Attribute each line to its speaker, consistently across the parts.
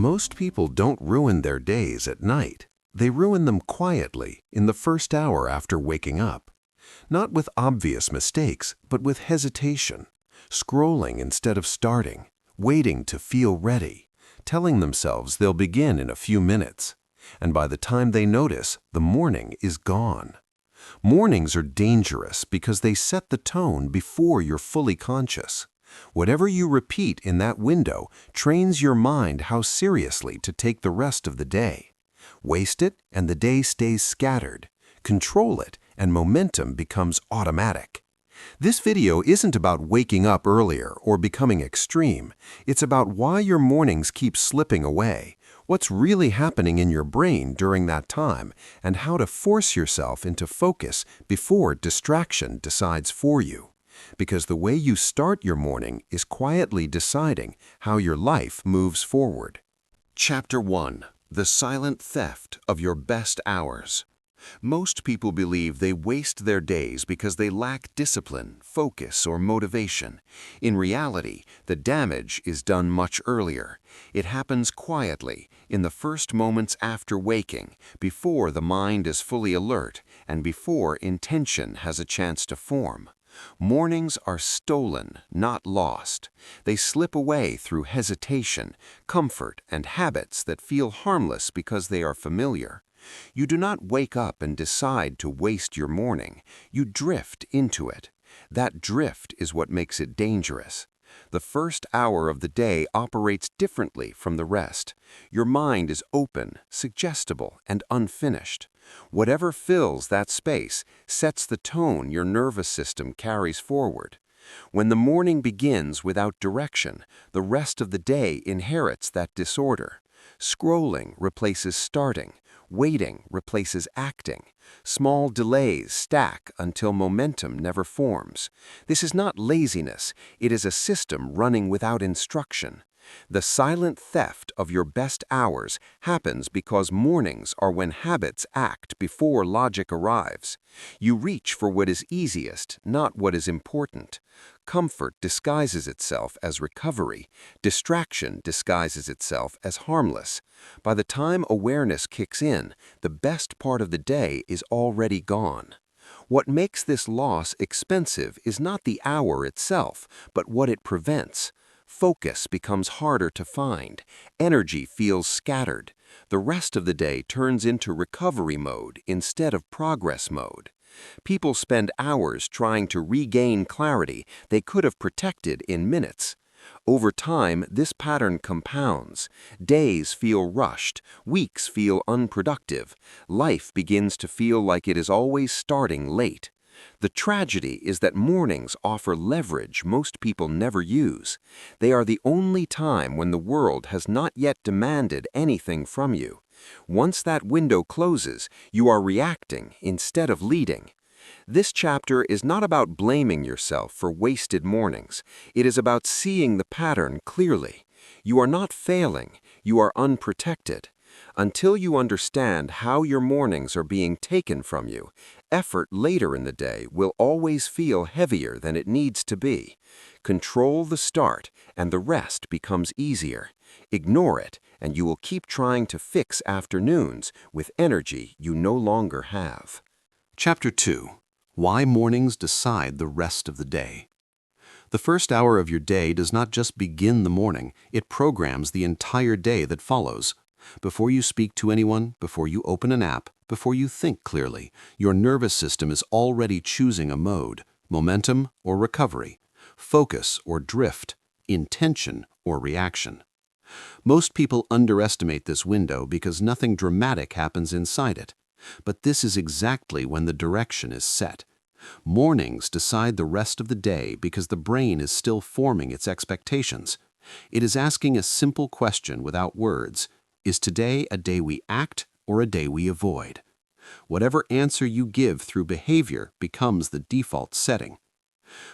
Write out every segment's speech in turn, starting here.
Speaker 1: Most people don't ruin their days at night. They ruin them quietly in the first hour after waking up. Not with obvious mistakes, but with hesitation, scrolling instead of starting, waiting to feel ready, telling themselves they'll begin in a few minutes. And by the time they notice, the morning is gone. Mornings are dangerous because they set the tone before you're fully conscious. Whatever you repeat in that window trains your mind how seriously to take the rest of the day. Waste it and the day stays scattered. Control it and momentum becomes automatic. This video isn't about waking up earlier or becoming extreme. It's about why your mornings keep slipping away, what's really happening in your brain during that time, and how to force yourself into focus before distraction decides for you. Because the way you start your morning is quietly deciding how your life moves forward. Chapter 1. The Silent Theft of Your Best Hours. Most people believe they waste their days because they lack discipline, focus, or motivation. In reality, the damage is done much earlier. It happens quietly, in the first moments after waking, before the mind is fully alert, and before intention has a chance to form. Mornings are stolen, not lost. They slip away through hesitation, comfort, and habits that feel harmless because they are familiar. You do not wake up and decide to waste your morning. You drift into it. That drift is what makes it dangerous. The first hour of the day operates differently from the rest. Your mind is open, suggestible, and unfinished. Whatever fills that space sets the tone your nervous system carries forward. When the morning begins without direction, the rest of the day inherits that disorder. Scrolling replaces starting. Waiting replaces acting. Small delays stack until momentum never forms. This is not laziness, it is a system running without instruction. The silent theft of your best hours happens because mornings are when habits act before logic arrives. You reach for what is easiest, not what is important. Comfort disguises itself as recovery. Distraction disguises itself as harmless. By the time awareness kicks in, the best part of the day is already gone. What makes this loss expensive is not the hour itself, but what it prevents. Focus becomes harder to find. Energy feels scattered. The rest of the day turns into recovery mode instead of progress mode. People spend hours trying to regain clarity they could have protected in minutes. Over time, this pattern compounds. Days feel rushed, weeks feel unproductive. Life begins to feel like it is always starting late. The tragedy is that mornings offer leverage most people never use. They are the only time when the world has not yet demanded anything from you. Once that window closes, you are reacting instead of leading. This chapter is not about blaming yourself for wasted mornings. It is about seeing the pattern clearly. You are not failing, you are unprotected. Until you understand how your mornings are being taken from you, effort later in the day will always feel heavier than it needs to be. Control the start, and the rest becomes easier. Ignore it, and you will keep trying to fix afternoons with energy you no longer have. Chapter 2. Why Mornings Decide the Rest of the Day. The first hour of your day does not just begin the morning, it programs the entire day that follows. Before you speak to anyone, before you open an app, before you think clearly, your nervous system is already choosing a mode: momentum or recovery, focus or drift, intention or reaction. Most people underestimate this window because nothing dramatic happens inside it. But this is exactly when the direction is set. Mornings decide the rest of the day because the brain is still forming its expectations. It is asking a simple question without words: is today a day we act or a day we avoid? Whatever answer you give through behavior becomes the default setting.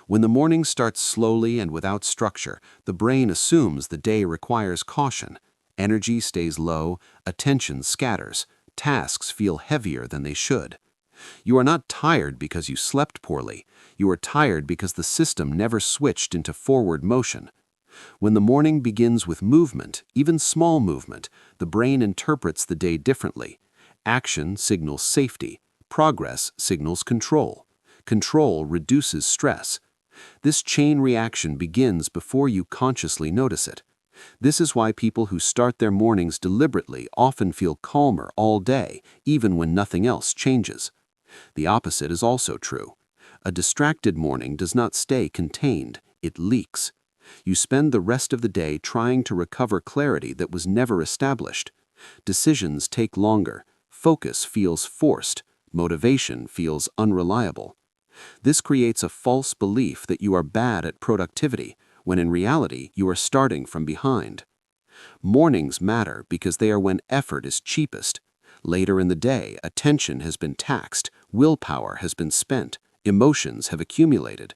Speaker 1: When the morning starts slowly and without structure, the brain assumes the day requires caution. Energy stays low, attention scatters. Tasks feel heavier than they should. You are not tired because you slept poorly. You are tired because the system never switched into forward motion. When the morning begins with movement, even small movement, the brain interprets the day differently. Action signals safety. Progress signals control. Control reduces stress. This chain reaction begins before you consciously notice it. This is why people who start their mornings deliberately often feel calmer all day, even when nothing else changes. The opposite is also true. A distracted morning does not stay contained, it leaks. You spend the rest of the day trying to recover clarity that was never established. Decisions take longer, focus feels forced, motivation feels unreliable. This creates a false belief that you are bad at productivity, when in reality you are starting from behind. Mornings matter because they are when effort is cheapest. Later in the day, attention has been taxed, willpower has been spent, emotions have accumulated.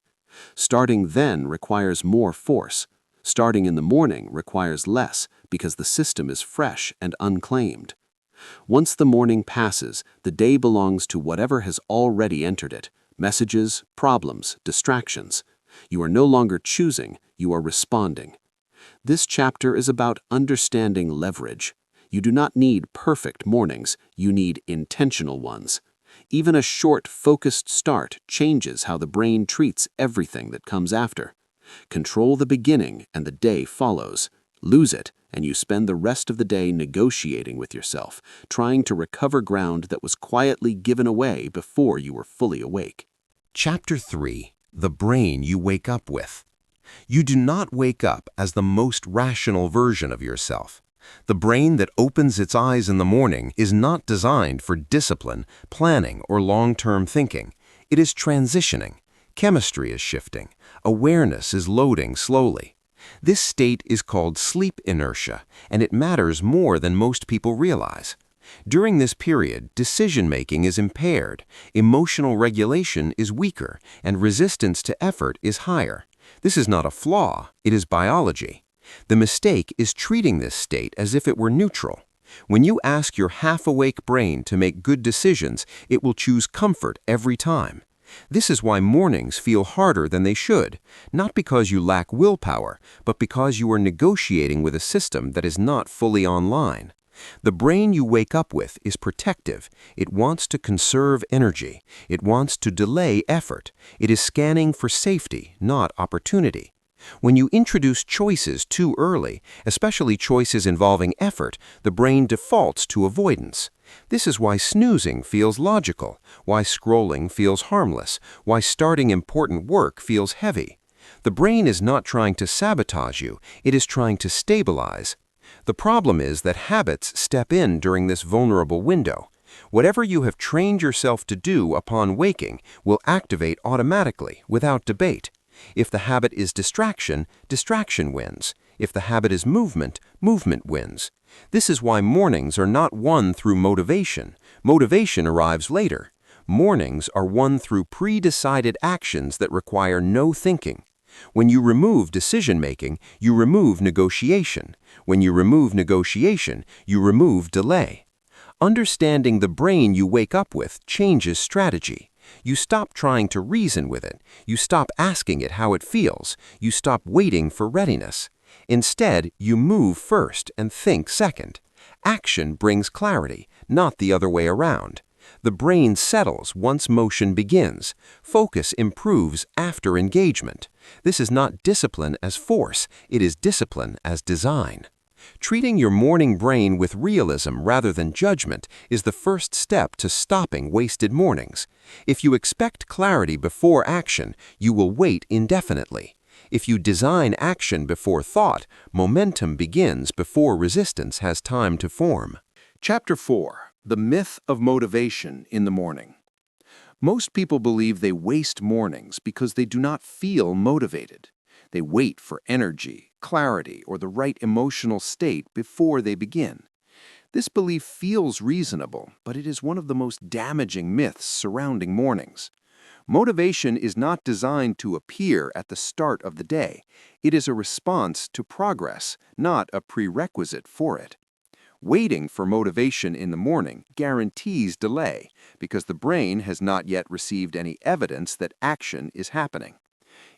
Speaker 1: Starting then requires more force. Starting in the morning requires less because the system is fresh and unclaimed. Once the morning passes, the day belongs to whatever has already entered it. Messages, problems, distractions. You are no longer choosing, you are responding. This chapter is about understanding leverage. You do not need perfect mornings, you need intentional ones. Even a short, focused start changes how the brain treats everything that comes after. Control the beginning and the day follows. Lose it, and you spend the rest of the day negotiating with yourself, trying to recover ground that was quietly given away before you were fully awake. Chapter 3. The Brain You Wake Up With. You do not wake up as the most rational version of yourself. The brain that opens its eyes in the morning is not designed for discipline, planning, or long-term thinking. It is transitioning. Chemistry is shifting. Awareness is loading slowly. This state is called sleep inertia, and it matters more than most people realize. During this period, decision-making is impaired, emotional regulation is weaker, and resistance to effort is higher. This is not a flaw, it is biology. The mistake is treating this state as if it were neutral. When you ask your half-awake brain to make good decisions, it will choose comfort every time. This is why mornings feel harder than they should, not because you lack willpower, but because you are negotiating with a system that is not fully online. The brain you wake up with is protective. It wants to conserve energy. It wants to delay effort. It is scanning for safety, not opportunity. When you introduce choices too early, especially choices involving effort, the brain defaults to avoidance. This is why snoozing feels logical, why scrolling feels harmless, why starting important work feels heavy. The brain is not trying to sabotage you, it is trying to stabilize. The problem is that habits step in during this vulnerable window. Whatever you have trained yourself to do upon waking will activate automatically, without debate. If the habit is distraction, distraction wins. If the habit is movement, movement wins. This is why mornings are not won through motivation. Motivation arrives later. Mornings are won through pre-decided actions that require no thinking. When you remove decision-making, you remove negotiation. When you remove negotiation, you remove delay. Understanding the brain you wake up with changes strategy. You stop trying to reason with it. You stop asking it how it feels. You stop waiting for readiness. Instead, you move first and think second. Action brings clarity, not the other way around. The brain settles once motion begins. Focus improves after engagement. This is not discipline as force, it is discipline as design. Treating your morning brain with realism rather than judgment is the first step to stopping wasted mornings. If you expect clarity before action, you will wait indefinitely. If you design action before thought, momentum begins before resistance has time to form. Chapter 4. The Myth of Motivation in the Morning. Most people believe they waste mornings because they do not feel motivated. They wait for energy, clarity, or the right emotional state before they begin. This belief feels reasonable, but it is one of the most damaging myths surrounding mornings. Motivation is not designed to appear at the start of the day. It is a response to progress, not a prerequisite for it. Waiting for motivation in the morning guarantees delay because the brain has not yet received any evidence that action is happening.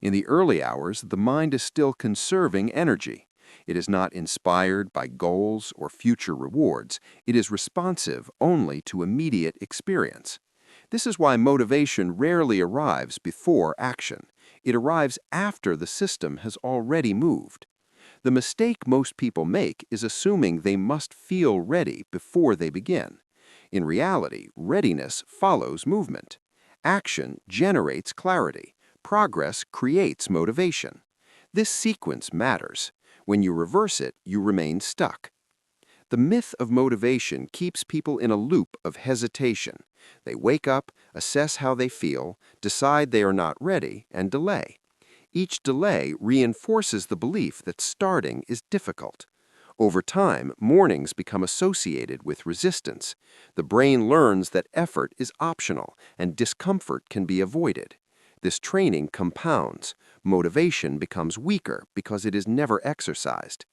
Speaker 2: In the early hours, the mind is still conserving energy. It is not inspired by goals or future rewards. It is responsive only to immediate experience. This is why motivation rarely arrives before action. It arrives after the system has already moved. The mistake most people make is assuming they must feel ready before they begin. In reality, readiness follows movement. Action generates clarity. Progress creates motivation. This sequence matters. When you reverse it, you remain stuck. The myth of motivation keeps people in a loop of hesitation. They wake up, assess how they feel, decide they are not ready, and delay. Each delay reinforces the belief that starting is difficult. Over time, mornings become associated with resistance. The brain learns that effort is optional and discomfort can be avoided. This training compounds. Motivation becomes weaker because it is never exercised.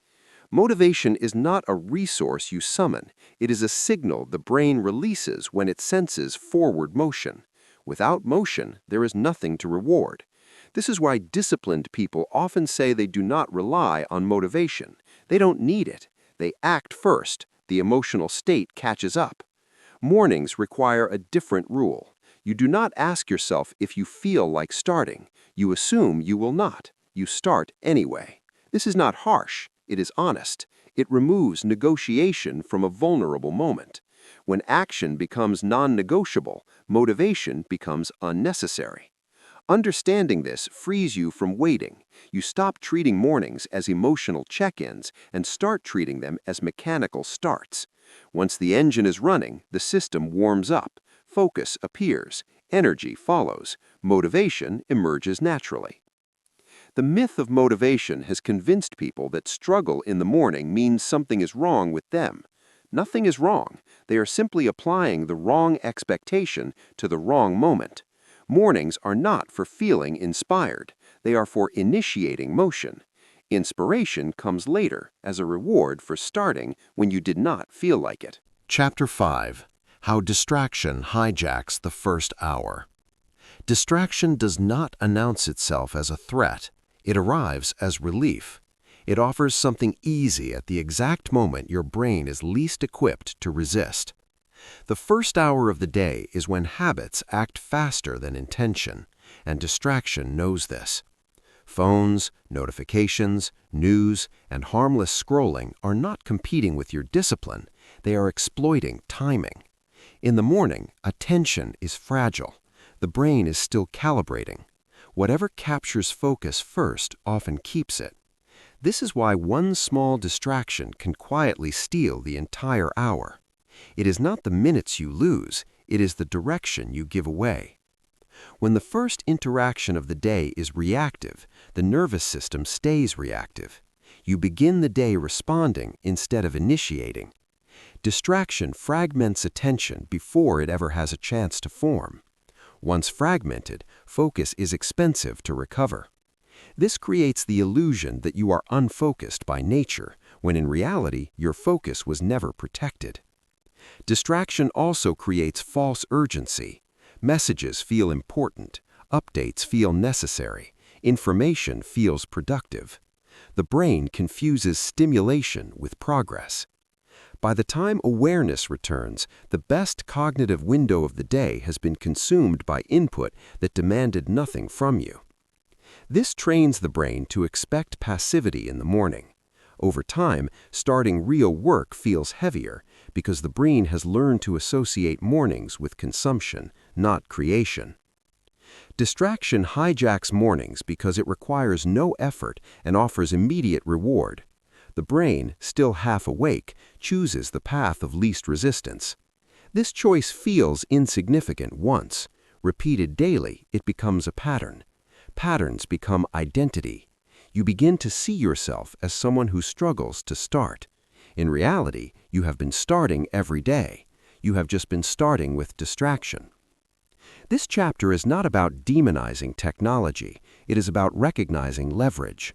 Speaker 2: Motivation is not a resource you summon. It is a signal the brain releases when it senses forward motion. Without motion, there is nothing to reward. This is why disciplined people often say they do not rely on motivation. They don't need it. They act first. The emotional state catches up. Mornings require a different rule. You do not ask yourself if you feel like starting. You assume you will not. You start anyway. This is not harsh. It is honest. It removes negotiation from a vulnerable moment. When action becomes non-negotiable, motivation becomes unnecessary. Understanding this frees you from waiting. You stop treating mornings as emotional check-ins and start treating them as mechanical starts. Once the engine is running, the system warms up. Focus appears. Energy follows. Motivation emerges naturally. The myth of motivation has convinced people that struggle in the morning means something is wrong with them. Nothing is wrong. They are simply applying the wrong expectation to the wrong moment. Mornings are not for feeling inspired. They are for initiating motion. Inspiration comes later as a reward for starting when you did not feel like it.
Speaker 1: Chapter 5. How Distraction Hijacks the First Hour. Distraction does not announce itself as a threat. It arrives as relief. It offers something easy at the exact moment your brain is least equipped to resist. The first hour of the day is when habits act faster than intention, and distraction knows this. Phones, notifications, news, and harmless scrolling are not competing with your discipline. They are exploiting timing. In the morning, attention is fragile. The brain is still calibrating. Whatever captures focus first often keeps it. This is why one small distraction can quietly steal the entire hour. It is not the minutes you lose, it is the direction you give away. When the first interaction of the day is reactive, the nervous system stays reactive. You begin the day responding instead of initiating. Distraction fragments attention before it ever has a chance to form. Once fragmented, focus is expensive to recover. This creates the illusion that you are unfocused by nature, when in reality your focus was never protected. Distraction also creates false urgency. Messages feel important, updates feel necessary, information feels productive. The brain confuses stimulation with progress. By the time awareness returns, the best cognitive window of the day has been consumed by input that demanded nothing from you. This trains the brain to expect passivity in the morning. Over time, starting real work feels heavier because the brain has learned to associate mornings with consumption, not creation. Distraction hijacks mornings because it requires no effort and offers immediate reward. The brain, still half awake, chooses the path of least resistance. This choice feels insignificant once. Repeated daily, it becomes a pattern. Patterns become identity. You begin to see yourself as someone who struggles to start. In reality, you have been starting every day. You have just been starting with distraction. This chapter is not about demonizing technology. It is about recognizing leverage.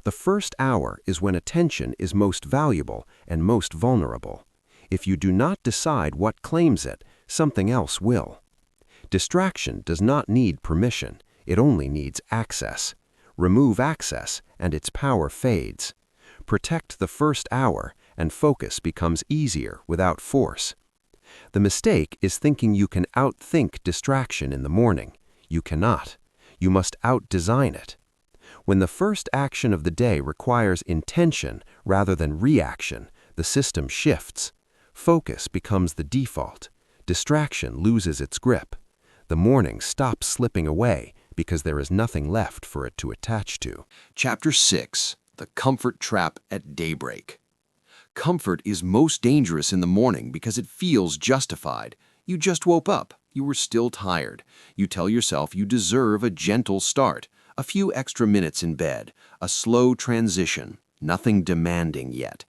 Speaker 1: The first hour is when attention is most valuable and most vulnerable. If you do not decide what claims it, something else will. Distraction does not need permission. It only needs access. Remove access, and its power fades. Protect the first hour, and focus becomes easier without force. The mistake is thinking you can outthink distraction in the morning. You cannot. You must outdesign it. When the first action of the day requires intention rather than reaction, the system shifts. Focus becomes the default. Distraction loses its grip. The morning stops slipping away because there is nothing left for it to attach to.
Speaker 2: Chapter 6. The Comfort Trap at Daybreak. Comfort is most dangerous in the morning because it feels justified. You just woke up. You were still tired. You tell yourself you deserve a gentle start, a few extra minutes in bed, a slow transition, nothing demanding yet.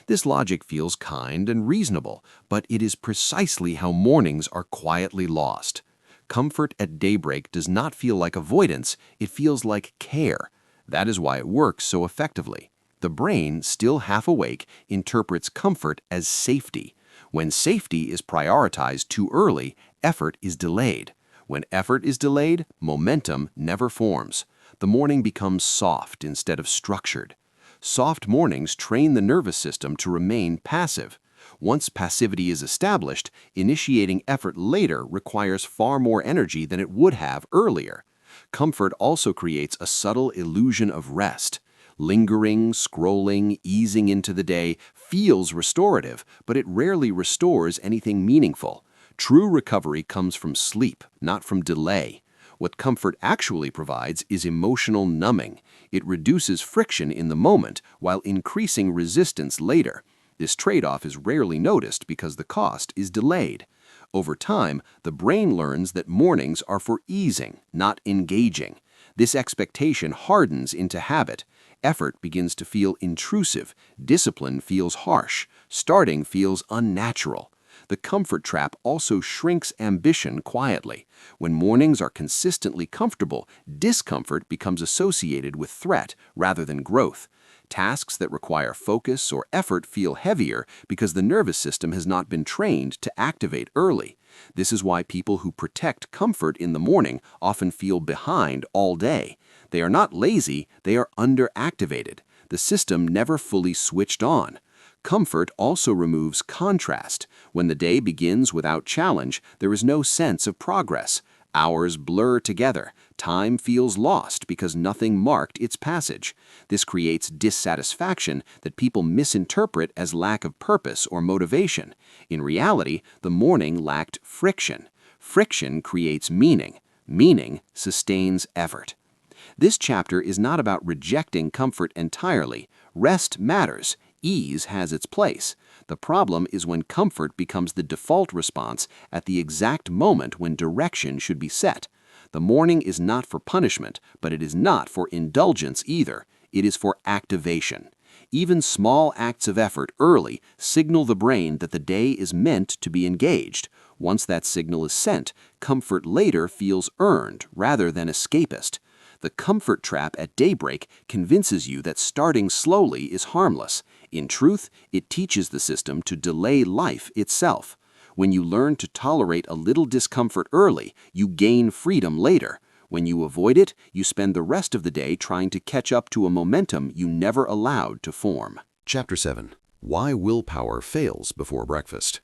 Speaker 2: This logic feels kind and reasonable, but it is precisely how mornings are quietly lost. Comfort at daybreak does not feel like avoidance, it feels like care. That is why it works so effectively. The brain, still half awake, interprets comfort as safety. When safety is prioritized too early, effort is delayed. When effort is delayed, momentum never forms. The morning becomes soft instead of structured. Soft mornings train the nervous system to remain passive. Once passivity is established, initiating effort later requires far more energy than it would have earlier. Comfort also creates a subtle illusion of rest. Lingering, scrolling, easing into the day feels restorative, but it rarely restores anything meaningful. True recovery comes from sleep, not from delay. What comfort actually provides is emotional numbing. It reduces friction in the moment while increasing resistance later. This trade-off is rarely noticed because the cost is delayed. Over time, the brain learns that mornings are for easing, not engaging. This expectation hardens into habit. Effort begins to feel intrusive. Discipline feels harsh. Starting feels unnatural. The comfort trap also shrinks ambition quietly. When mornings are consistently comfortable, discomfort becomes associated with threat rather than growth. Tasks that require focus or effort feel heavier because the nervous system has not been trained to activate early. This is why people who protect comfort in the morning often feel behind all day. They are not lazy, they are underactivated. The system never fully switched on. Comfort also removes contrast. When the day begins without challenge, there is no sense of progress. Hours blur together. Time feels lost because nothing marked its passage. This creates dissatisfaction that people misinterpret as lack of purpose or motivation. In reality, the morning lacked friction. Friction creates meaning. Meaning sustains effort. This chapter is not about rejecting comfort entirely. Rest matters. Ease has its place. The problem is when comfort becomes the default response at the exact moment when direction should be set. The morning is not for punishment, but it is not for indulgence either. It is for activation. Even small acts of effort early signal the brain that the day is meant to be engaged. Once that signal is sent, comfort later feels earned rather than escapist. The comfort trap at daybreak convinces you that starting slowly is harmless. In truth, it teaches the system to delay life itself. When you learn to tolerate a little discomfort early, you gain freedom later. When you avoid it, you spend the rest of the day trying to catch up to a momentum you never allowed to form.
Speaker 1: Chapter 7. Why Willpower Fails Before Breakfast.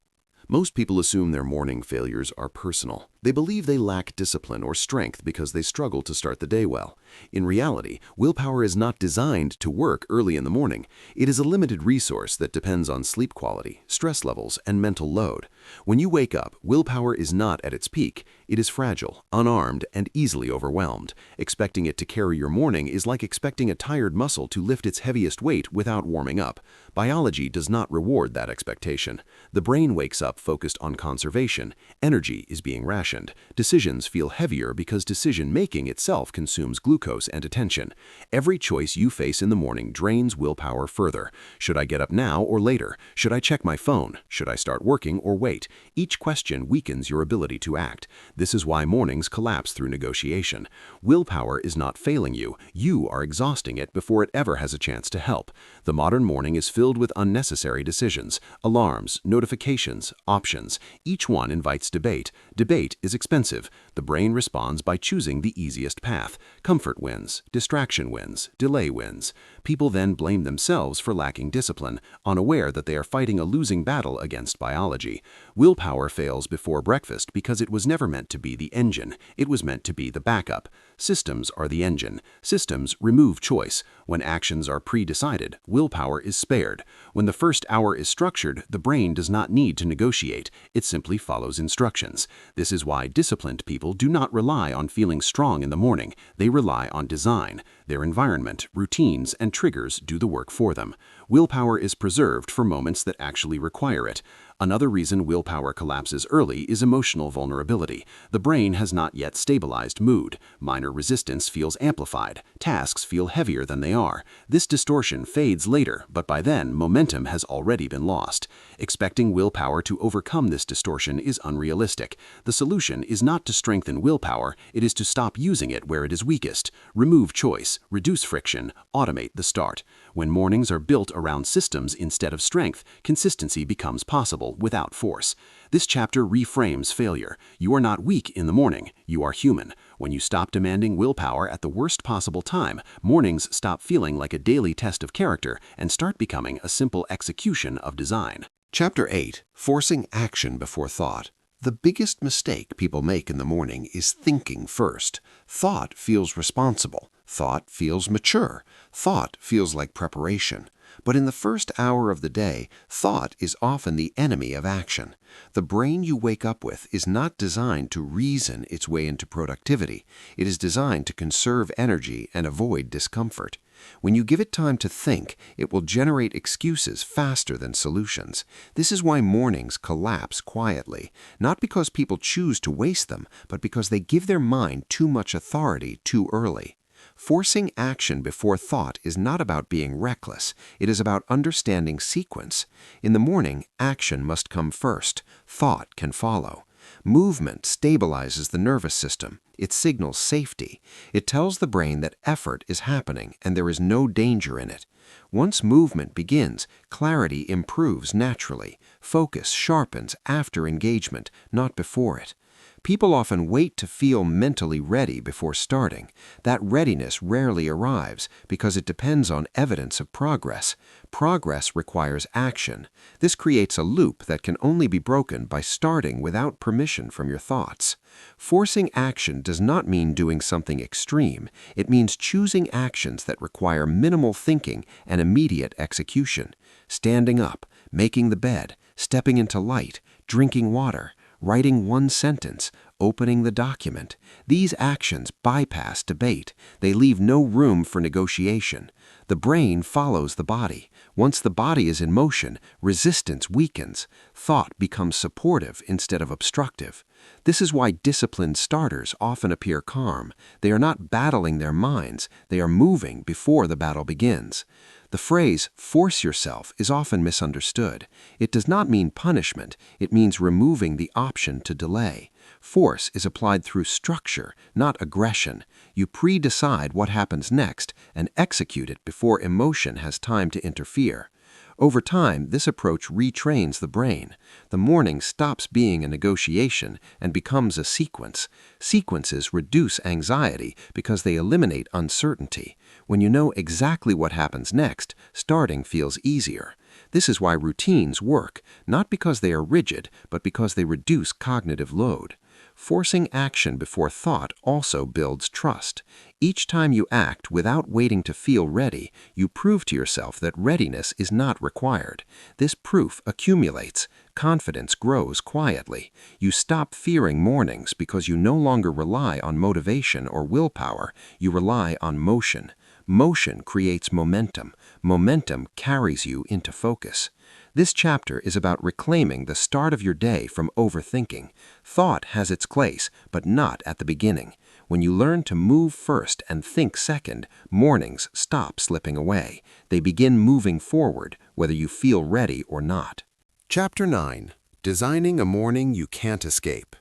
Speaker 1: Most people assume their morning failures are personal. They believe they lack discipline or strength because they struggle to start the day well. In reality, willpower is not designed to work early in the morning. It is a limited resource that depends on sleep quality, stress levels, and mental load. When you wake up, willpower is not at its peak. It is fragile, unarmed, and easily overwhelmed. Expecting it to carry your morning is like expecting a tired muscle to lift its heaviest weight without warming up. Biology does not reward that expectation. The brain wakes up focused on conservation. Energy is being rationed. Decisions feel heavier because decision-making itself consumes glucose and attention. Every choice you face in the morning drains willpower further. Should I get up now or later? Should I check my phone? Should I start working or wait? Each question weakens your ability to act. This is why mornings collapse through negotiation. Willpower is not failing you. You are exhausting it before it ever has a chance to help. The modern morning is filled with unnecessary decisions, alarms, notifications, options. Each one invites debate. Debate is expensive. The brain responds by choosing the easiest path. Comfort wins, distraction wins, delay wins. People then blame themselves for lacking discipline, unaware that they are fighting a losing battle against biology. Willpower fails before breakfast because it was never meant to be the engine. It was meant to be the backup. Systems are the engine. Systems remove choice. When actions are pre-decided, willpower is spared. When the first hour is structured, the brain does not need to negotiate. It simply follows instructions. This is why disciplined people do not rely on feeling strong in the morning. They rely on design. Their environment, routines, and triggers do the work for them. Willpower is preserved for moments that actually require it. Another reason willpower collapses early is emotional vulnerability. The brain has not yet stabilized mood. Minor resistance feels amplified. Tasks feel heavier than they are. This distortion fades later, but by then, momentum has already been lost. Expecting willpower to overcome this distortion is unrealistic. The solution is not to strengthen willpower, it is to stop using it where it is weakest. Remove choice, reduce friction, automate the start. When mornings are built around systems instead of strength, consistency becomes possible without force. This chapter reframes failure. You are not weak in the morning, you are human. When you stop demanding willpower at the worst possible time, mornings stop feeling like a daily test of character and start becoming a simple execution of design.
Speaker 2: Chapter 8. Forcing Action Before Thought. The biggest mistake people make in the morning is thinking first. Thought feels responsible. Thought feels mature. Thought feels like preparation. But in the first hour of the day, thought is often the enemy of action. The brain you wake up with is not designed to reason its way into productivity. It is designed to conserve energy and avoid discomfort. When you give it time to think, it will generate excuses faster than solutions. This is why mornings collapse quietly, not because people choose to waste them, but because they give their mind too much authority too early. Forcing action before thought is not about being reckless. It is about understanding sequence. In the morning, action must come first. Thought can follow. Movement stabilizes the nervous system. It signals safety. It tells the brain that effort is happening and there is no danger in it. Once movement begins, clarity improves naturally. Focus sharpens after engagement, not before it. People often wait to feel mentally ready before starting. That readiness rarely arrives because it depends on evidence of progress. Progress requires action. This creates a loop that can only be broken by starting without permission from your thoughts. Forcing action does not mean doing something extreme. It means choosing actions that require minimal thinking and immediate execution. Standing up, making the bed, stepping into light, drinking water, writing one sentence, opening the document. These actions bypass debate. They leave no room for negotiation. The brain follows the body. Once the body is in motion, resistance weakens. Thought becomes supportive instead of obstructive. This is why disciplined starters often appear calm. They are not battling their minds. They are moving before the battle begins. The phrase, force yourself, is often misunderstood. It does not mean punishment. It means removing the option to delay. Force is applied through structure, not aggression. You pre-decide what happens next and execute it before emotion has time to interfere. Over time, this approach retrains the brain. The morning stops being a negotiation and becomes a sequence. Sequences reduce anxiety because they eliminate uncertainty. When you know exactly what happens next, starting feels easier. This is why routines work, not because they are rigid, but because they reduce cognitive load. Forcing action before thought also builds trust. Each time you act without waiting to feel ready, you prove to yourself that readiness is not required. This proof accumulates. Confidence grows quietly. You stop fearing mornings because you no longer rely on motivation or willpower. You rely on motion. Motion creates momentum. Momentum carries you into focus. This chapter is about reclaiming the start of your day from overthinking. Thought has its place, but not at the beginning. When you learn to move first and think second, mornings stop slipping away. They begin moving forward, whether you feel ready or not.
Speaker 1: Chapter 9. Designing a morning you can't escape.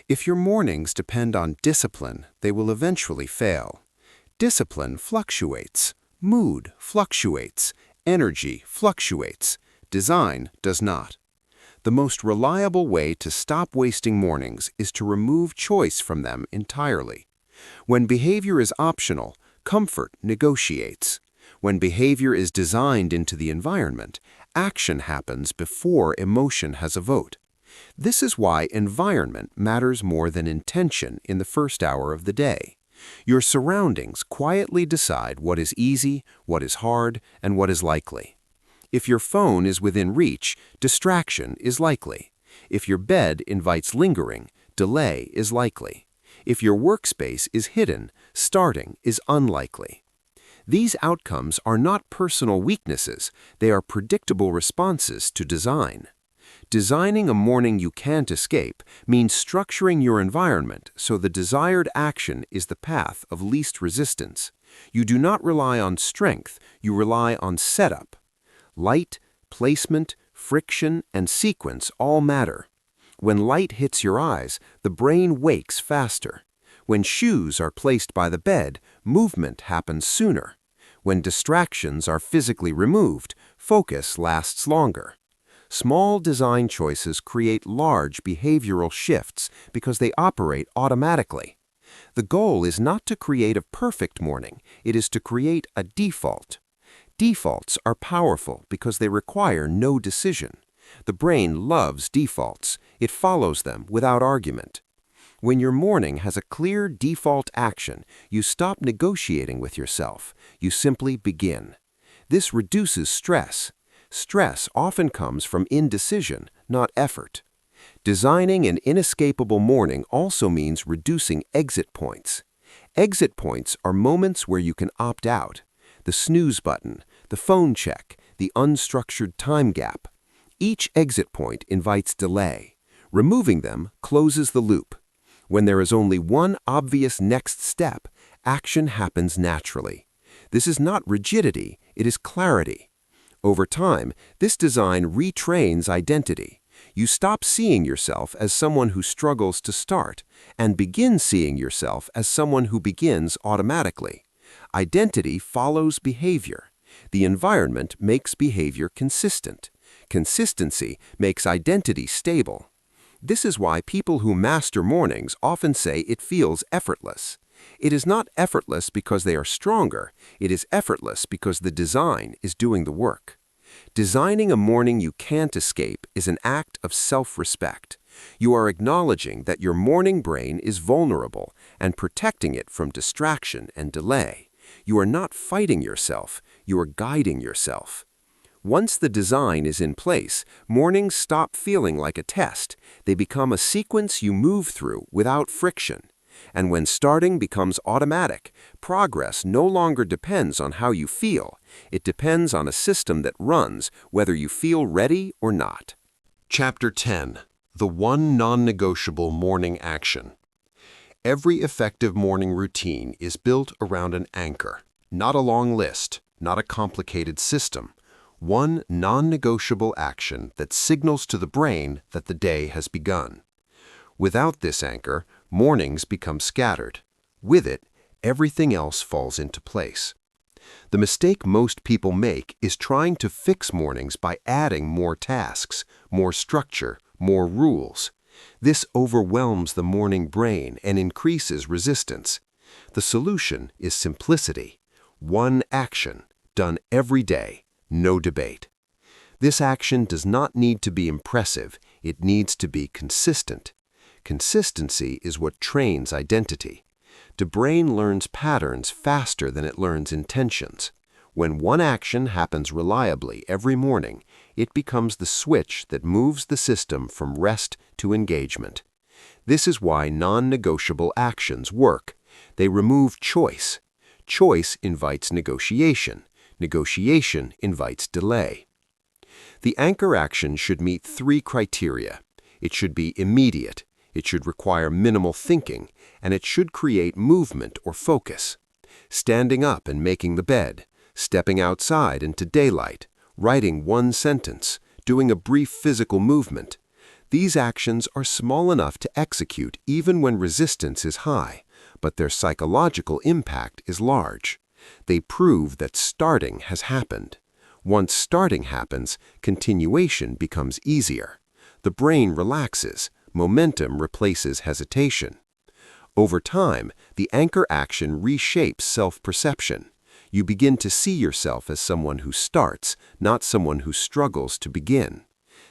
Speaker 1: If your mornings depend on discipline, they will eventually fail. Discipline fluctuates. Mood fluctuates. Energy fluctuates. Design does not.
Speaker 2: The most reliable way to stop wasting mornings is to remove choice from them entirely. When behavior is optional, comfort negotiates. When behavior is designed into the environment, action happens before emotion has a vote. This is why environment matters more than intention in the first hour of the day. Your surroundings quietly decide what is easy, what is hard, and what is likely. If your phone is within reach, distraction is likely. If your bed invites lingering, delay is likely. If your workspace is hidden, starting is unlikely. These outcomes are not personal weaknesses, they are predictable responses to design. Designing a morning you can't escape means structuring your environment so the desired action is the path of least resistance. You do not rely on strength, you rely on setup. Light, placement, friction, and sequence all matter. When light hits your eyes, the brain wakes faster. When shoes are placed by the bed, movement happens sooner. When distractions are physically removed, focus lasts longer. Small design choices create large behavioral shifts because they operate automatically. The goal is not to create a perfect morning, it is to create a default. Defaults are powerful because they require no decision. The brain loves defaults. It follows them without argument. When your morning has a clear default action, you stop negotiating with yourself. You simply begin. This reduces stress. Stress often comes from indecision, not effort. Designing an inescapable morning also means reducing exit points. Exit points are moments where you can opt out. The snooze button, the phone check, the unstructured time gap. Each exit point invites delay. Removing them closes the loop. When there is only one obvious next step, action happens naturally. This is not rigidity, it is clarity. Over time, this design retrains identity. You stop seeing yourself as someone who struggles to start and begin seeing yourself as someone who begins automatically. Identity follows behavior. The environment makes behavior consistent. Consistency makes identity stable. This is why people who master mornings often say it feels effortless. It is not effortless because they are stronger. It is effortless because the design is doing the work. Designing a morning you can't escape is an act of self-respect. You are acknowledging that your morning brain is vulnerable and protecting it from distraction and delay. You are not fighting yourself, you are guiding yourself. Once the design is in place, mornings stop feeling like a test. They become a sequence you move through without friction. And when starting becomes automatic, progress no longer depends on how you feel. It depends on a system that runs whether you feel ready or not.
Speaker 1: Chapter 10. The One Non-Negotiable Morning Action. Every effective morning routine is built around an anchor, not a long list, not a complicated system. One non-negotiable action that signals to the brain that the day has begun. Without this anchor, mornings become scattered. With it, everything else falls into place. The mistake most people make is trying to fix mornings by adding more tasks, more structure, more rules. This overwhelms the morning brain and increases resistance. The solution is simplicity. One action, done every day, no debate. This action does not need to be impressive, it needs to be consistent. Consistency is what trains identity. The brain learns patterns faster than it learns intentions. When one action happens reliably every morning, it becomes the switch that moves the system from rest to engagement. This is why non-negotiable actions work. They remove choice. Choice invites negotiation. Negotiation invites delay. The anchor action should meet 3 criteria. It should be immediate. It should require minimal thinking, and it should create movement or focus. Standing up and making the bed, stepping outside into daylight, writing one sentence, doing a brief physical movement. These actions are small enough to execute even when resistance is high, but their psychological impact is large. They prove that starting has happened. Once starting happens, continuation becomes easier. The brain relaxes. Momentum replaces hesitation. Over time, the anchor action reshapes self-perception. You begin to see yourself as someone who starts, not someone who struggles to begin.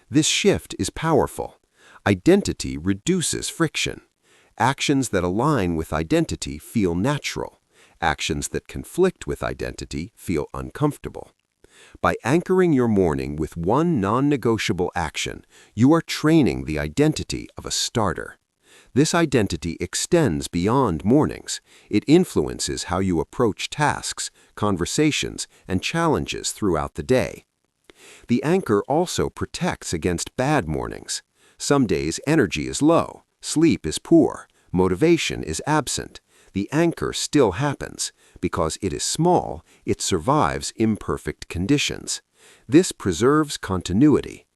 Speaker 1: This shift is powerful. Identity reduces friction. Actions that align with identity feel natural. Actions that conflict with identity feel uncomfortable. By anchoring your morning with one non-negotiable action, you are training the identity of a starter. This identity extends beyond mornings. It influences how you approach tasks, conversations, and challenges throughout the day. The anchor also protects against bad mornings. Some days energy is low, sleep is poor, motivation is absent. The anchor still happens. Because it is small, it survives imperfect conditions. This preserves continuity.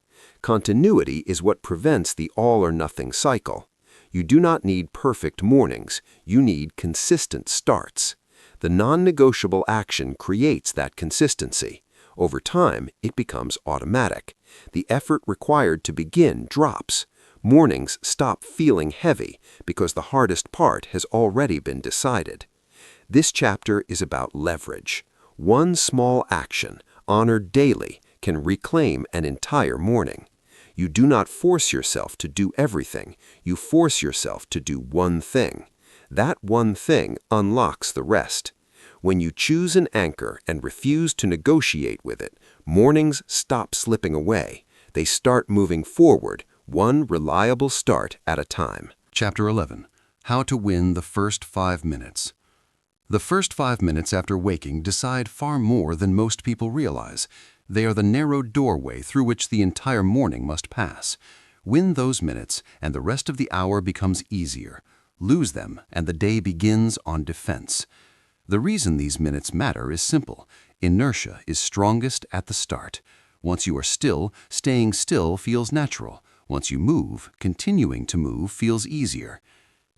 Speaker 1: Continuity is what prevents the all-or-nothing cycle. You do not need perfect mornings, you need consistent starts. The non-negotiable action creates that consistency. Over time, it becomes automatic. The effort required to begin drops. Mornings stop feeling heavy because the hardest part has already been decided. This chapter is about leverage. One small action, honored daily, can reclaim an entire morning. You do not force yourself to do everything. You force yourself to do one thing. That one thing unlocks the rest. When you choose an anchor and refuse to negotiate with it, mornings stop slipping away. They start moving forward, one reliable start at a time.
Speaker 3: Chapter 11. How to win the first 5 minutes. The first 5 minutes after waking decide far more than most people realize. They are the narrow doorway through which the entire morning must pass. Win those minutes, and the rest of the hour becomes easier. Lose them, and the day begins on defense. The reason these minutes matter is simple. Inertia is strongest at the start. Once you are still, staying still feels natural. Once you move, continuing to move feels easier.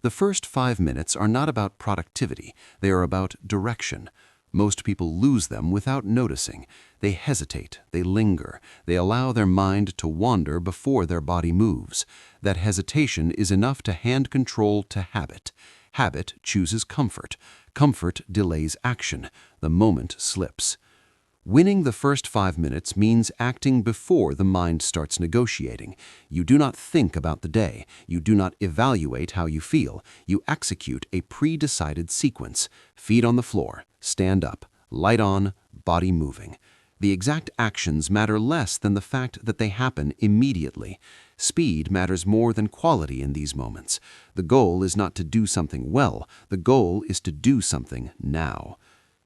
Speaker 3: The first 5 minutes are not about productivity, they are about direction. Most people lose them without noticing. They hesitate, they linger, they allow their mind to wander before their body moves. That hesitation is enough to hand control to habit. Habit chooses comfort. Comfort delays action. The moment slips. Winning the first 5 minutes means acting before the mind starts negotiating. You do not think about the day. You do not evaluate how you feel. You execute a pre-decided sequence. Feet on the floor, stand up, light on, body moving. The exact actions matter less than the fact that they happen immediately. Speed matters more than quality in these moments. The goal is not to do something well. The goal is to do something now.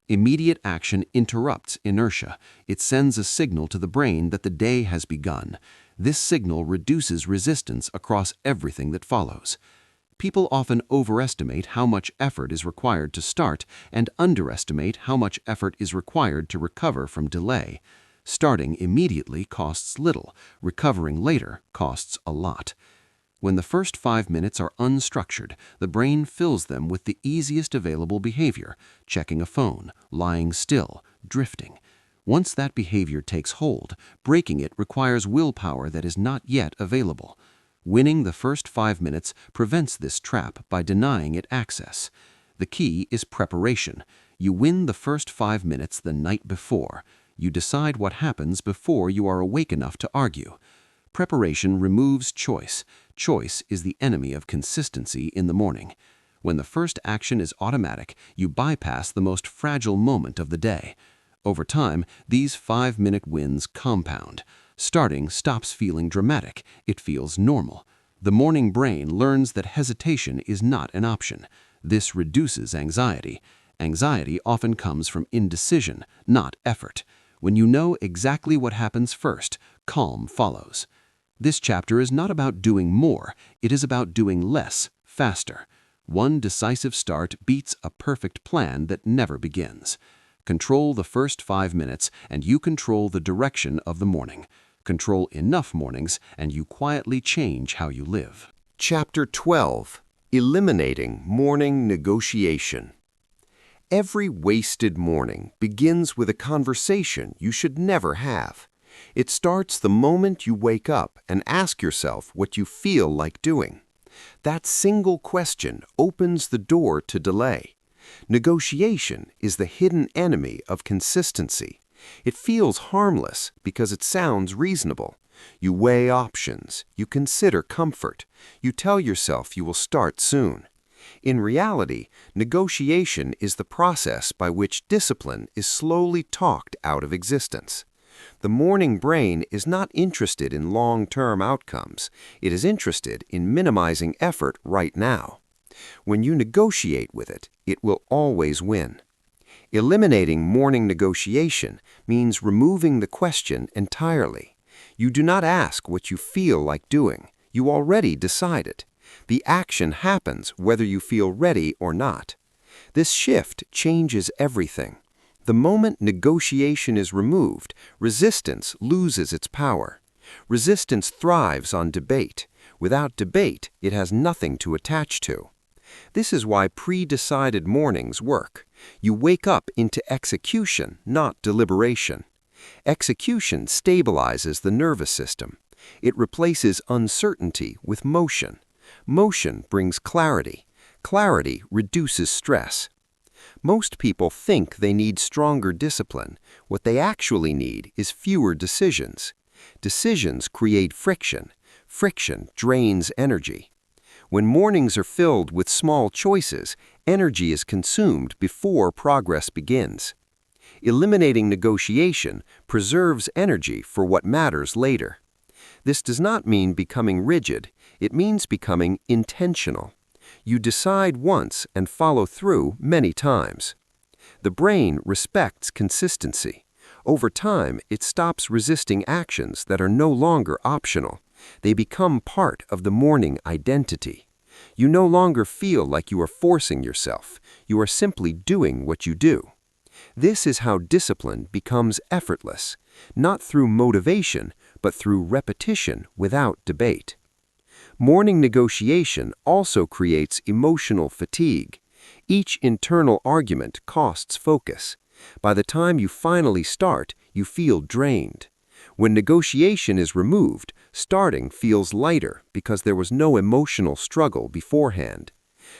Speaker 3: Immediate action interrupts inertia. It sends a signal to the brain that the day has begun. This signal reduces resistance across everything that follows. People often overestimate how much effort is required to start and underestimate how much effort is required to recover from delay. Starting immediately costs little. Recovering later costs a lot. When the first 5 minutes are unstructured, the brain fills them with the easiest available behavior, checking a phone, lying still, drifting. Once that behavior takes hold, breaking it requires willpower that is not yet available. Winning the first 5 minutes prevents this trap by denying it access. The key is preparation. You win the first 5 minutes the night before. You decide what happens before you are awake enough to argue. Preparation removes choice. Choice is the enemy of consistency in the morning. When the first action is automatic, you bypass the most fragile moment of the day. Over time, these 5-minute wins compound. Starting stops feeling dramatic. It feels normal. The morning brain learns that hesitation is not an option. This reduces anxiety. Anxiety often comes from indecision, not effort. When you know exactly what happens first, calm follows. This chapter is not about doing more, it is about doing less, faster. One decisive start beats a perfect plan that never begins. Control the first 5 minutes, and you control the direction of the morning. Control enough mornings, and you quietly change how you live.
Speaker 1: Chapter 12. Eliminating Morning Negotiation. Every wasted morning begins with a conversation you should never have.
Speaker 2: It starts the moment you wake up and ask yourself what you feel like doing. That single question opens the door to delay. Negotiation is the hidden enemy of consistency. It feels harmless because it sounds reasonable. You weigh options, you consider comfort, you tell yourself you will start soon. In reality, negotiation is the process by which discipline is slowly talked out of existence. The morning brain is not interested in long-term outcomes. It is interested in minimizing effort right now. When you negotiate with it, it will always win. Eliminating morning negotiation means removing the question entirely. You do not ask what you feel like doing. You already decide it. The action happens whether you feel ready or not. This shift changes everything. The moment negotiation is removed, resistance loses its power. Resistance thrives on debate. Without debate, it has nothing to attach to. This is why pre-decided mornings work. You wake up into execution, not deliberation. Execution stabilizes the nervous system. It replaces uncertainty with motion. Motion brings clarity. Clarity reduces stress. Most people think they need stronger discipline. What they actually need is fewer decisions. Decisions create friction. Friction drains energy. When mornings are filled with small choices, energy is consumed before progress begins. Eliminating negotiation preserves energy for what matters later. This does not mean becoming rigid. It means becoming intentional. You decide once and follow through many times. The brain respects consistency. Over time, it stops resisting actions that are no longer optional. They become part of the morning identity. You no longer feel like you are forcing yourself. You are simply doing what you do. This is how discipline becomes effortless, not through motivation, but through repetition without debate. Morning negotiation also creates emotional fatigue. Each internal argument costs focus. By the time you finally start, you feel drained. When negotiation is removed, starting feels lighter because there was no emotional struggle beforehand.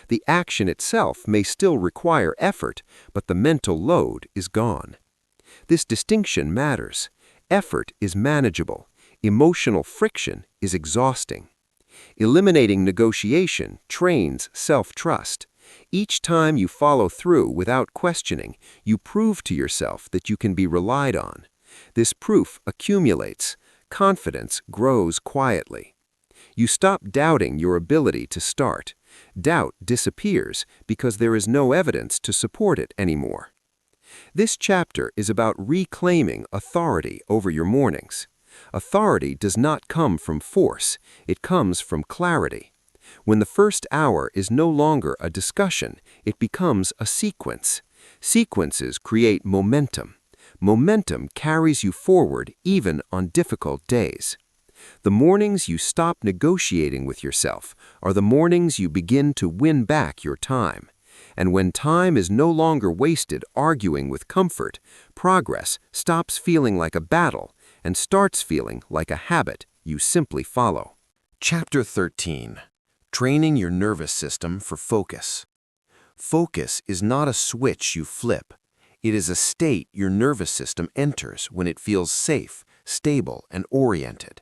Speaker 2: The action itself may still require effort, but the mental load is gone. This distinction matters. Effort is manageable. Emotional friction is exhausting. Eliminating negotiation trains self-trust. Each time you follow through without questioning, you prove to yourself that you can be relied on. This proof accumulates. Confidence grows quietly. You stop doubting your ability to start. Doubt disappears because there is no evidence to support it anymore. This chapter is about reclaiming authority over your mornings. Authority does not come from force, it comes from clarity. When the first hour is no longer a discussion, it becomes a sequence. Sequences create momentum. Momentum carries you forward even on difficult days. The mornings you stop negotiating with yourself are the mornings you begin to win back your time. And when time is no longer wasted arguing with comfort, progress stops feeling like a battle and starts feeling like a habit you simply follow.
Speaker 1: Chapter 13. Training your nervous system for focus. Focus is not a switch you flip. It is a state your nervous system enters when it feels safe, stable, and oriented.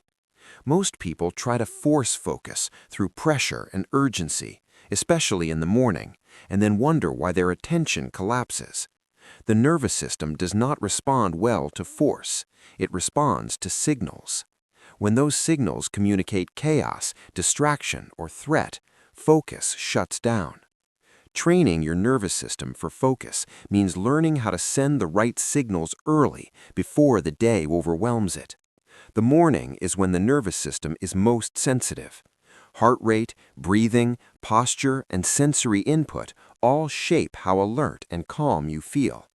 Speaker 1: Most people try to force focus through pressure and urgency, especially in the morning, and then wonder why their attention collapses. The nervous system does not respond well to force. It responds to signals. When those signals communicate chaos, distraction, or threat, focus shuts down. Training your nervous system for focus means learning how to send the right signals early before the day overwhelms it. The morning is when the nervous system is most sensitive. Heart rate, breathing, posture, and sensory input all shape how alert and calm you feel.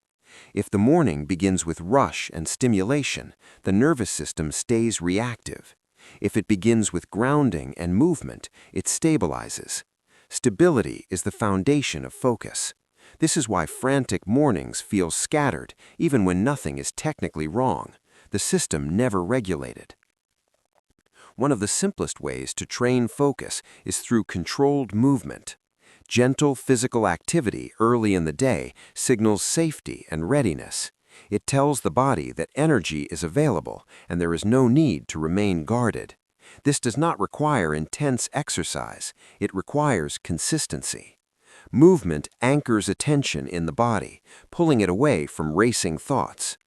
Speaker 1: If the morning begins with rush and stimulation, the nervous system stays reactive. If it begins with grounding and movement, it stabilizes. Stability is the foundation of focus. This is why frantic mornings feel scattered, even when nothing is technically wrong.
Speaker 2: the system never regulated. One of the simplest ways to train focus is through controlled movement. Gentle physical activity early in the day signals safety and readiness. It tells the body that energy is available and there is no need to remain guarded. This does not require intense exercise. It requires consistency. Movement anchors attention in the body, pulling it away from racing thoughts.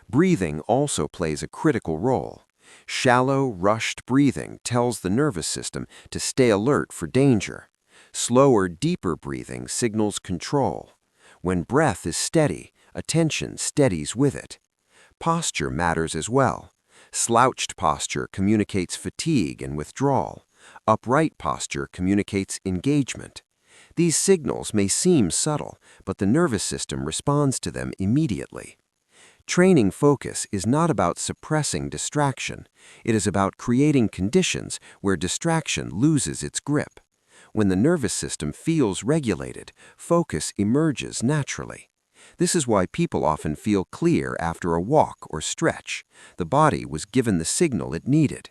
Speaker 2: Breathing also plays a critical role. Shallow, rushed breathing tells the nervous system to stay alert for danger. Slower, deeper breathing signals control. When breath is steady, attention steadies with it. Posture matters as well. Slouched posture communicates fatigue and withdrawal. Upright posture communicates engagement. These signals may seem subtle, but the nervous system responds to them immediately. Training focus is not about suppressing distraction. It is about creating conditions where distraction loses its grip. When the nervous system feels regulated, focus emerges naturally. This is why people often feel clear after a walk or stretch. The body was given the signal it needed.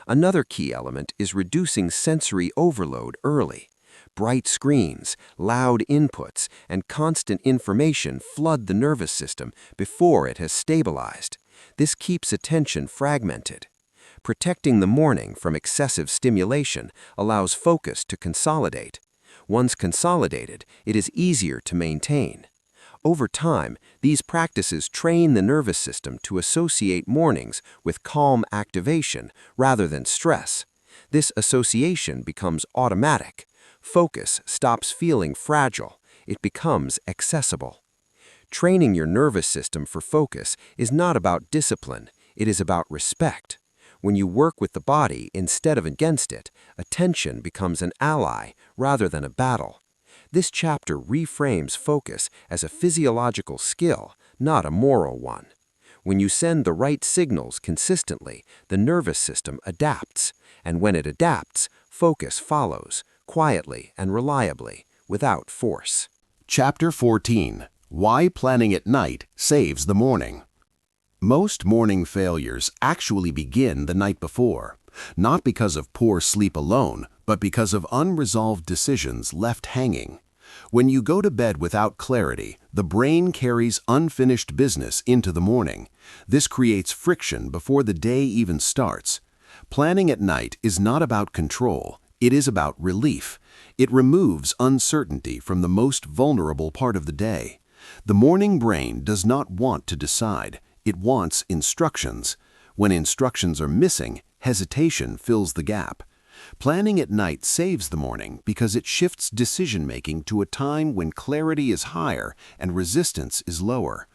Speaker 2: Another key element is reducing sensory overload early. Bright screens, loud inputs, and constant information flood the nervous system before it has stabilized. This keeps attention fragmented. Protecting the morning from excessive stimulation allows focus to consolidate. Once consolidated, it is easier to maintain. Over time, these practices train the nervous system to associate mornings with calm activation rather than stress. This association becomes automatic. Focus stops feeling fragile. It becomes accessible. Training your nervous system for focus is not about discipline. It is about respect. When you work with the body instead of against it, attention becomes an ally rather than a battle. This chapter reframes focus as a physiological skill, not a moral one. When you send the right signals consistently, the nervous system adapts, and when it adapts, focus follows, quietly and reliably, without force.
Speaker 3: Chapter 14. Why Planning at Night Saves the Morning. Most morning failures actually begin the night before, not because of poor sleep alone, but because of unresolved decisions left hanging. When you go to bed without clarity, the brain carries unfinished business into the morning. This creates friction before the day even starts. Planning at night is not about control. It is about relief. It removes uncertainty from the most vulnerable part of the day. The morning brain does not want to decide. It wants instructions. When instructions are missing, hesitation fills the gap. Planning at night saves the morning because it shifts decision-making to a time when clarity is higher and resistance is lower.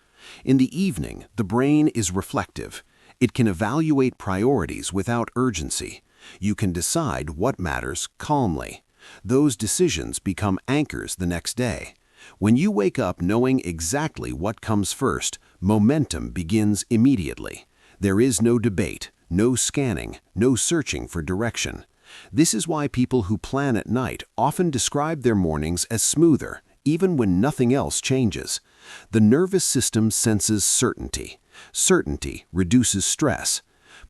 Speaker 3: In the evening, the brain is reflective. It can evaluate priorities without urgency. You can decide what matters calmly. Those decisions become anchors the next day. When you wake up knowing exactly what comes first, momentum begins immediately. There is no debate, no scanning, no searching for direction. This is why people who plan at night often describe their mornings as smoother, even when nothing else changes. The nervous system senses certainty. Certainty reduces stress.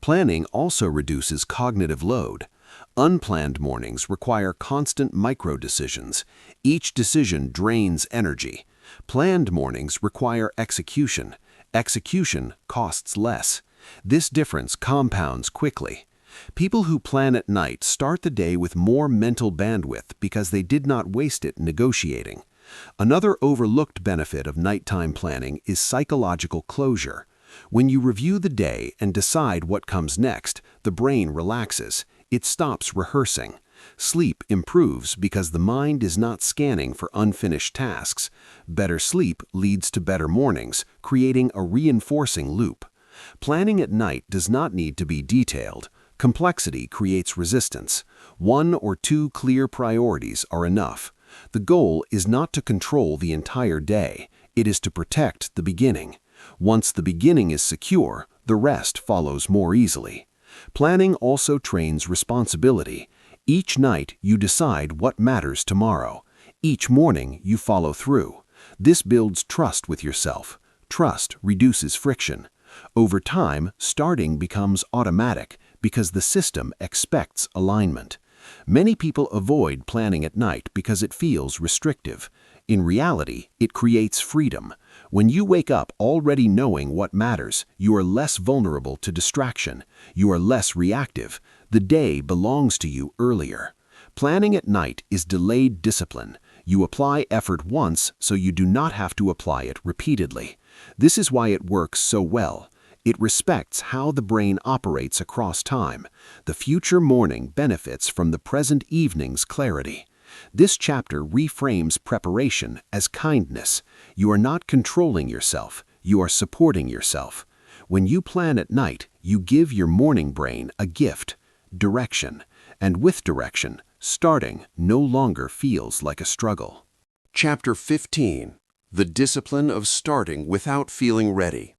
Speaker 3: Planning also reduces cognitive load. Unplanned mornings require constant micro-decisions. Each decision drains energy. Planned mornings require execution. Execution costs less. This difference compounds quickly. People who plan at night start the day with more mental bandwidth because they did not waste it negotiating. Another overlooked benefit of nighttime planning is psychological closure. When you review the day and decide what comes next, the brain relaxes. It stops rehearsing. Sleep improves because the mind is not scanning for unfinished tasks. Better sleep leads to better mornings, creating a reinforcing loop. Planning at night does not need to be detailed. Complexity creates resistance. One or two clear priorities are enough. The goal is not to control the entire day. It is to protect the beginning. Once the beginning is secure, the rest follows more easily. Planning also trains responsibility. Each night you decide what matters tomorrow. Each morning you follow through. This builds trust with yourself. Trust reduces friction.
Speaker 4: Over time, starting becomes automatic because the system expects alignment. Many people avoid planning at night because it feels restrictive. In reality, it creates freedom. When you wake up already knowing what matters, you are less vulnerable to distraction. You are less reactive. The day belongs to you earlier. Planning at night is delayed discipline. You apply effort once so you do not have to apply it repeatedly. This is why it works so well. It respects how the brain operates across time. The future morning benefits from the present evening's clarity. This chapter reframes preparation as kindness. You are not controlling yourself, you are supporting yourself. When you plan at night, you give your morning brain a gift, direction. And with direction, starting no longer feels like a struggle.
Speaker 1: Chapter 15. The Discipline of Starting Without Feeling Ready.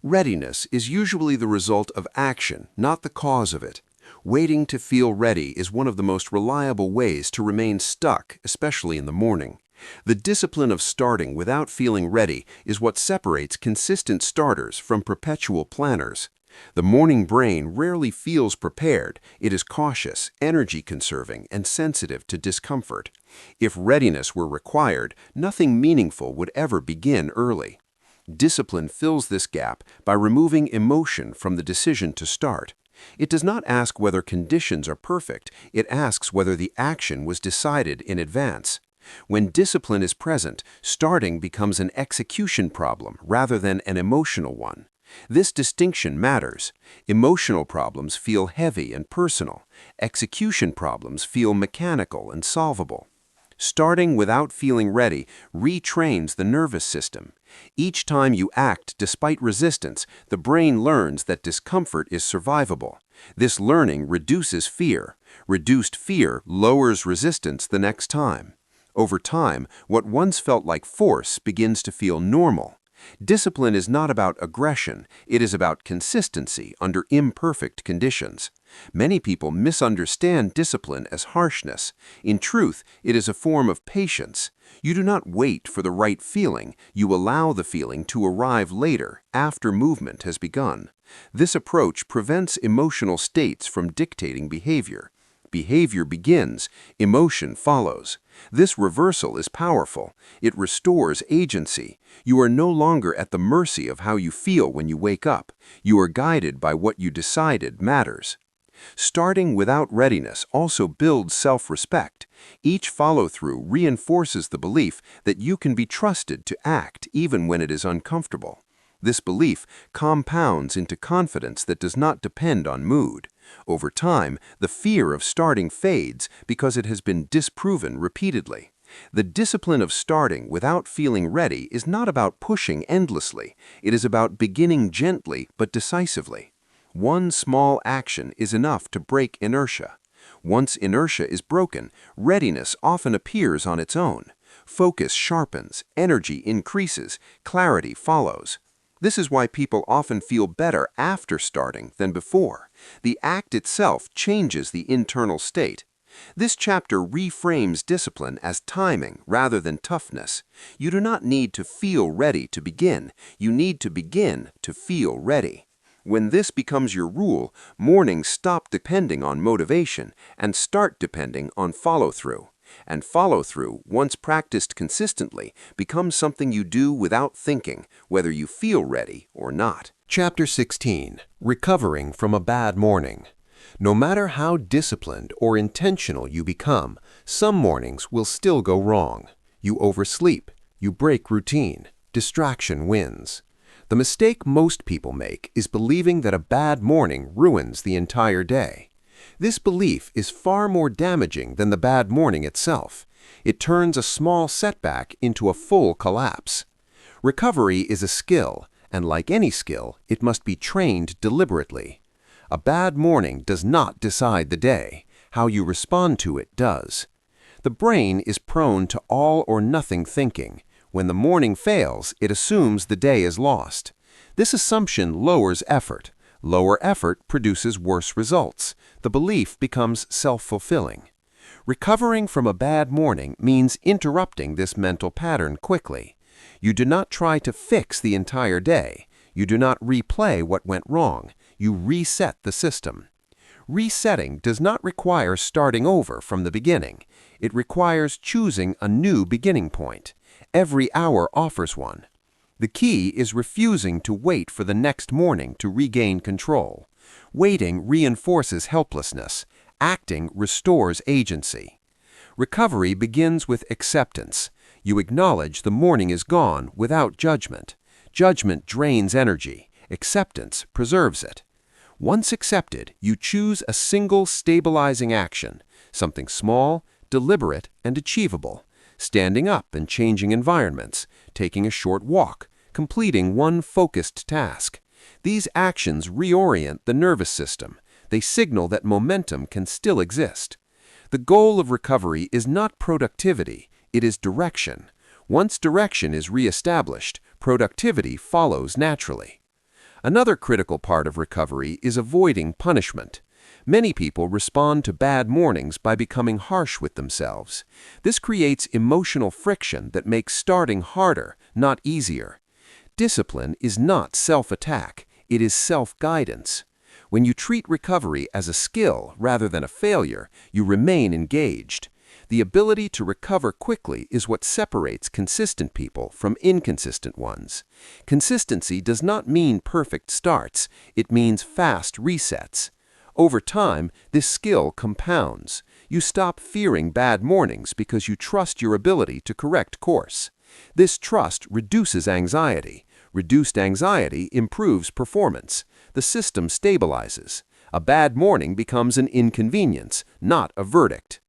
Speaker 1: Readiness is usually the result of action, not the cause of it. Waiting to feel ready is one of the most reliable ways to remain stuck, especially in the morning. The discipline of starting without feeling ready is what separates consistent starters from perpetual planners. The morning brain rarely feels prepared. It is cautious, energy-conserving, and sensitive to discomfort. If readiness were required, nothing meaningful would ever begin early. Discipline fills this gap by removing emotion from the decision to start. It does not ask whether conditions are perfect, it asks whether the action was decided in advance. When discipline is present, starting becomes an execution problem rather than an emotional one. This distinction matters. Emotional problems feel heavy and personal. Execution problems feel mechanical and solvable. Starting without feeling ready retrains the nervous system. Each time you act despite resistance, the brain learns that discomfort is survivable. This learning reduces fear. Reduced fear lowers resistance the next time. Over time, what once felt like force begins to feel normal. Discipline is not about aggression, it is about consistency under imperfect conditions. Many people misunderstand discipline as harshness. In truth, it is a form of patience. You do not wait for the right feeling, you allow the feeling to arrive later, after movement has begun. This approach prevents emotional states from dictating behavior. Behavior begins, emotion follows. This reversal is powerful. It restores agency. You are no longer at the mercy of how you feel when you wake up. You are guided by what you decided matters. Starting without readiness also builds self-respect. Each follow-through reinforces the belief that you can be trusted to act even when it is uncomfortable. This belief compounds into confidence that does not depend on mood. Over time, the fear of starting fades because it has been disproven repeatedly. The discipline of starting without feeling ready is not about pushing endlessly. It is about beginning gently but decisively. One small action is enough to break inertia. Once inertia is broken, readiness often appears on its own. Focus sharpens, energy increases, clarity follows. This is why people often feel better after starting than before. The act itself changes the internal state. This chapter reframes discipline as timing rather than toughness. You do not need to feel ready to begin. You need to begin to feel ready. When this becomes your rule, mornings stop depending on motivation and start depending on follow-through. And follow-through, once practiced consistently, becomes something you do without thinking, whether you feel ready or not.
Speaker 3: Chapter 16. Recovering from a Bad Morning. No matter how disciplined or intentional you become, some mornings will still go wrong. You oversleep, you break routine, distraction wins. The mistake most people make is believing that a bad morning ruins the entire day. This belief is far more damaging than the bad morning itself. It turns a small setback into a full collapse. Recovery is a skill, and like any skill, it must be trained deliberately. A bad morning does not decide the day. How you respond to it does. The brain is prone to all or nothing thinking. When the morning fails, it assumes the day is lost. This assumption lowers effort. Lower effort produces worse results. The belief becomes self-fulfilling. Recovering from a bad morning means interrupting this mental pattern quickly. You do not try to fix the entire day.
Speaker 1: You do not replay what went wrong. You reset the system. Resetting does not require starting over from the beginning. It requires choosing a new beginning point. Every hour offers one. The key is refusing to wait for the next morning to regain control. Waiting reinforces helplessness. Acting restores agency. Recovery begins with acceptance. You acknowledge the morning is gone without judgment. Judgment drains energy. Acceptance preserves it. Once accepted, you choose a single stabilizing action, something small, deliberate, and achievable. Standing up and changing environments, taking a short walk, completing one focused task. These actions reorient the nervous system. They signal that momentum can still exist. The goal of recovery is not productivity, it is direction. Once direction is reestablished, productivity follows naturally. Another critical part of recovery is avoiding punishment. Many people respond to bad mornings by becoming harsh with themselves. This creates emotional friction that makes starting harder, not easier. Discipline is not self-attack, it is self-guidance. When you treat recovery as a skill rather than a failure, you remain engaged. The ability to recover quickly is what separates consistent people from inconsistent ones. Consistency does not mean perfect starts, it means fast resets. Over time, this skill compounds. You stop fearing bad mornings because you trust your ability to correct course. This trust reduces anxiety. Reduced anxiety improves performance. The system stabilizes. A bad morning becomes an inconvenience, not a verdict.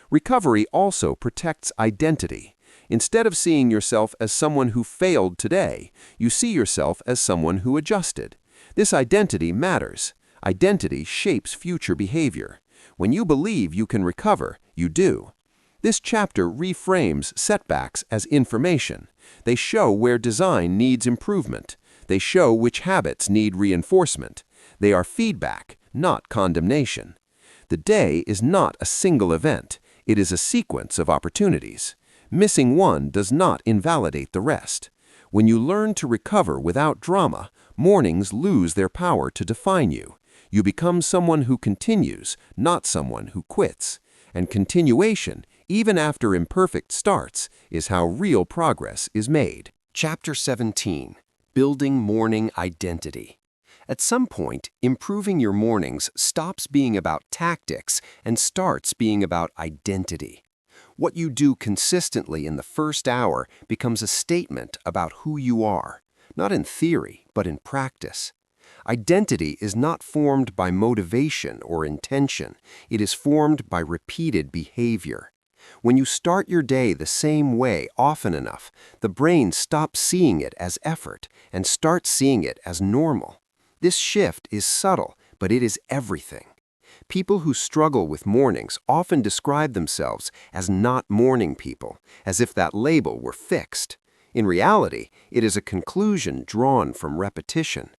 Speaker 1: Recovery also protects identity. Instead of seeing yourself as someone who failed today, you see yourself as someone who adjusted. This identity matters. Identity shapes future behavior. When you believe you can recover, you do. This chapter reframes setbacks as information. They show where design needs improvement. They show which habits need reinforcement. They are feedback, not condemnation. The day is not a single event. It is a sequence of opportunities. Missing one does not invalidate the rest. When you learn to recover without drama, mornings lose their power to define you. You become someone who continues, not someone who quits. And continuation, even after imperfect starts, is how real progress is made.
Speaker 3: Chapter 17. Building Morning Identity. At some point, improving your mornings stops being about tactics and starts being about identity. What you do consistently in the first hour becomes a statement about who you are, not in theory, but in practice. Identity is not formed by motivation or intention. It is formed by repeated behavior. When you start your day the same way often enough, the brain stops seeing it as effort and starts seeing it as normal. This shift is subtle, but it is everything. People who struggle with mornings often describe themselves as not morning people, as if that label were fixed. In reality, it is a conclusion drawn from repetition.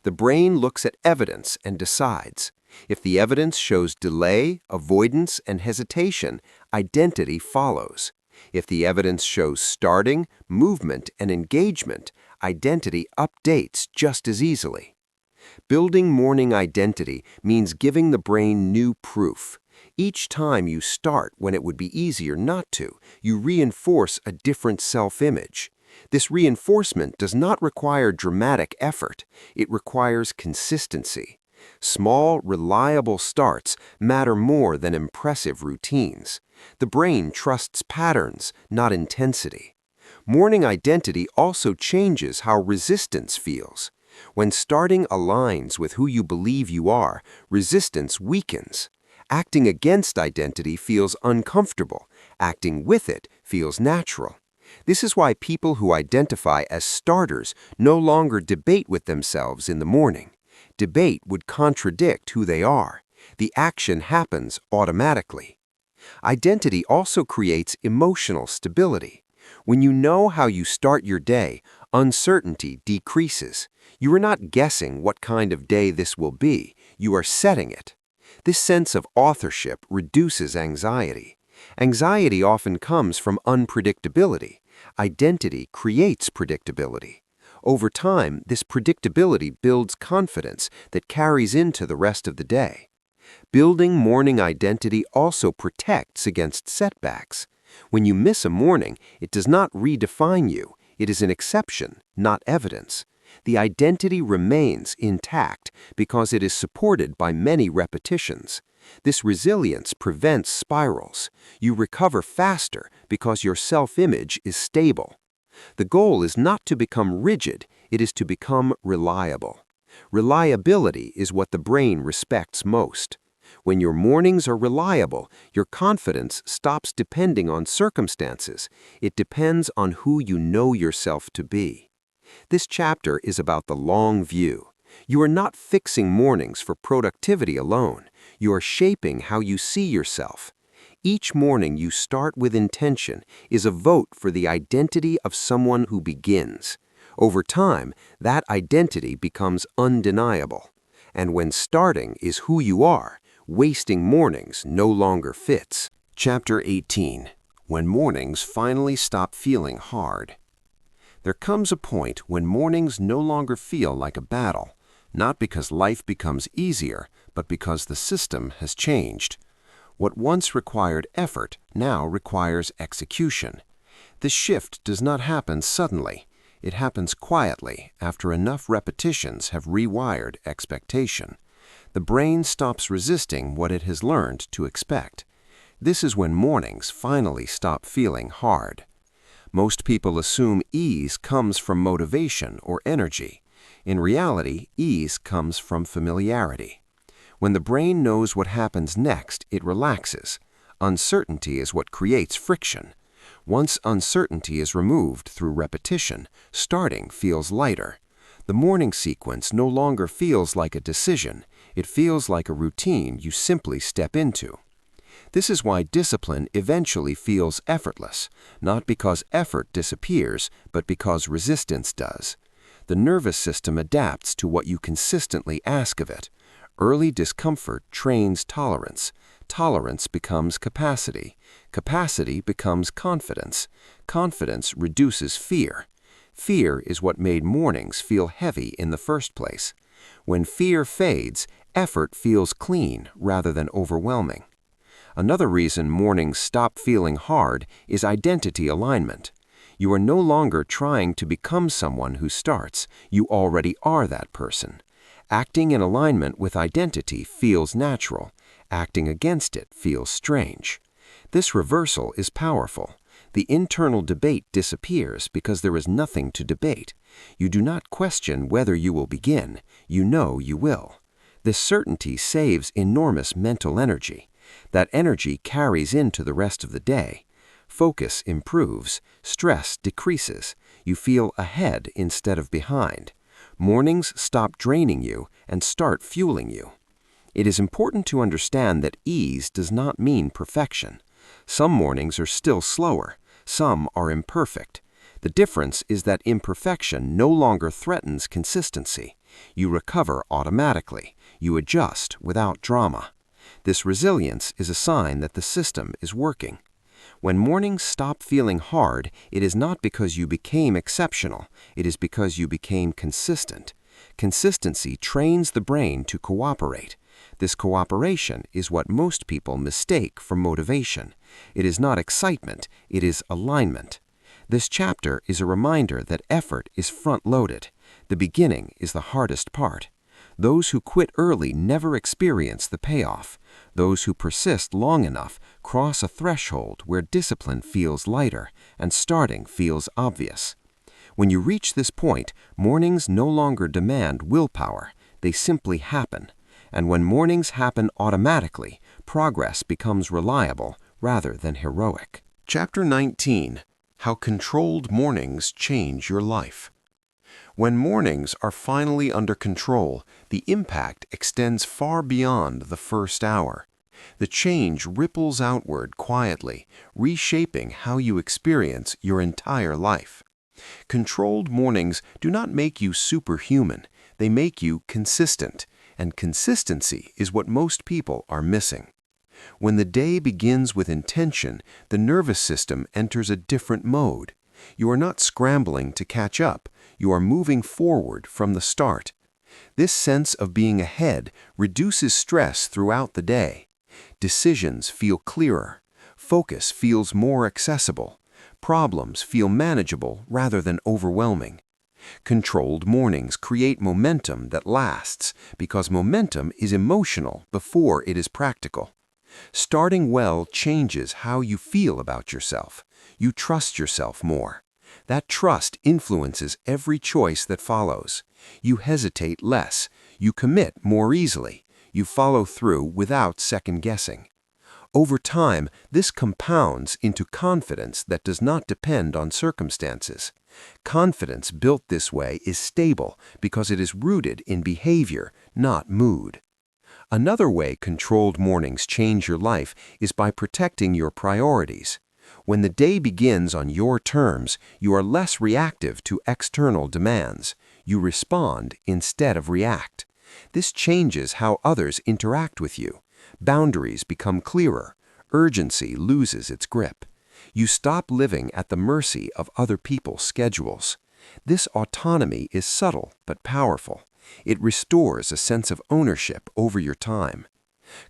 Speaker 3: The brain looks at evidence and decides. If the evidence shows delay, avoidance, and hesitation, identity follows. If the evidence shows starting, movement, and engagement, identity updates just as easily. Building morning identity means giving the brain new proof. Each time you start when it would be easier not to, you reinforce a different self-image. This reinforcement does not require dramatic effort. It requires consistency. Small, reliable starts matter more than impressive routines. The brain trusts patterns, not intensity. Morning identity also changes how resistance feels. When starting aligns with who you believe you are, resistance weakens. Acting against identity feels uncomfortable. Acting with it feels natural. This is why people who identify as starters no longer debate with themselves in the morning. Debate would contradict who they are. The action happens automatically. Identity also creates emotional stability. When you know how you start your day, uncertainty decreases. You are not guessing what kind of day this will be. You are setting it. This sense of authorship reduces anxiety. Anxiety often comes from unpredictability. Identity creates predictability.
Speaker 2: Over time, this predictability builds confidence that carries into the rest of the day. Building morning identity also protects against setbacks. When you miss a morning, it does not redefine you. It is an exception, not evidence. The identity remains intact because it is supported by many repetitions. This resilience prevents spirals. You recover faster because your self-image is stable. The goal is not to become rigid, it is to become reliable. Reliability is what the brain respects most. When your mornings are reliable, your confidence stops depending on circumstances. It depends on who you know yourself to be. This chapter is about the long view. You are not fixing mornings for productivity alone. You are shaping how you see yourself. Each morning you start with intention is a vote for the identity of someone who begins. Over time, that identity becomes undeniable. And when starting is who you are, wasting mornings no longer fits.
Speaker 4: Chapter 18. When mornings finally stop feeling hard. There comes a point when mornings no longer feel like a battle, not because life becomes easier, but because the system has changed. What once required effort now requires execution. This shift does not happen suddenly. It happens quietly after enough repetitions have rewired expectation. The brain stops resisting what it has learned to expect. This is when mornings finally stop feeling hard. Most people assume ease comes from motivation or energy. In reality, ease comes from familiarity. When the brain knows what happens next, it relaxes. Uncertainty is what creates friction. Once uncertainty is removed through repetition, starting feels lighter. The morning sequence no longer feels like a decision. It feels like a routine you simply step into. This is why discipline eventually feels effortless, not because effort disappears, but because resistance does. The nervous system adapts to what you consistently ask of it. Early discomfort trains tolerance. Tolerance becomes capacity. Capacity becomes confidence. Confidence reduces fear. Fear is what made mornings feel heavy in the first place. When fear fades, effort feels clean rather than overwhelming. Another reason mornings stop feeling hard is identity alignment. You are no longer trying to become someone who starts. You already are that person. Acting in alignment with identity feels natural. Acting against it feels strange. This reversal is powerful. The internal debate disappears because there is nothing to debate. You do not question whether you will begin. You know you will. This certainty saves enormous mental energy. That energy carries into the rest of the day. Focus improves. Stress decreases. You feel ahead instead of behind. Mornings stop draining you and start fueling you. It is important to understand that ease does not mean perfection. Some mornings are still slower. Some are imperfect. The difference is that imperfection no longer threatens consistency. You recover automatically. You adjust without drama. This resilience is a sign that the system is working. When mornings stop feeling hard, it is not because you became exceptional. It is because you became consistent. Consistency trains the brain to cooperate. This cooperation is what most people mistake for motivation. It is not excitement, it is alignment. This chapter is a reminder that effort is front-loaded. The beginning is the hardest part. Those who quit early never experience the payoff. Those who persist long enough cross a threshold where discipline feels lighter and starting feels obvious. When you reach this point, mornings no longer demand willpower. They simply happen. And when mornings happen automatically, progress becomes reliable rather than heroic.
Speaker 1: Chapter 19. How Controlled Mornings Change Your Life. When mornings are finally under control, the impact extends far beyond the first hour. The change ripples outward quietly, reshaping how you experience your entire life. Controlled mornings do not make you superhuman, they make you consistent, and consistency is what most people are missing. When the day begins with intention, the nervous system enters a different mode.
Speaker 2: You are not scrambling to catch up. You are moving forward from the start. This sense of being ahead reduces stress throughout the day. Decisions feel clearer. Focus feels more accessible. Problems feel manageable rather than overwhelming. Controlled mornings create momentum that lasts because momentum is emotional before it is practical. Starting well changes how you feel about yourself. You trust yourself more. That trust influences every choice that follows. You hesitate less. You commit more easily. You follow through without second-guessing. Over time, this compounds into confidence that does not depend on circumstances. Confidence built this way is stable because it is rooted in behavior, not mood. Another way controlled mornings change your life is by protecting your priorities. When the day begins on your terms, you are less reactive to external demands. You respond instead of react. This changes how others interact with you. Boundaries become clearer. Urgency loses its grip. You stop living at the mercy of other people's schedules. This autonomy is subtle but powerful. It restores a sense of ownership over your time.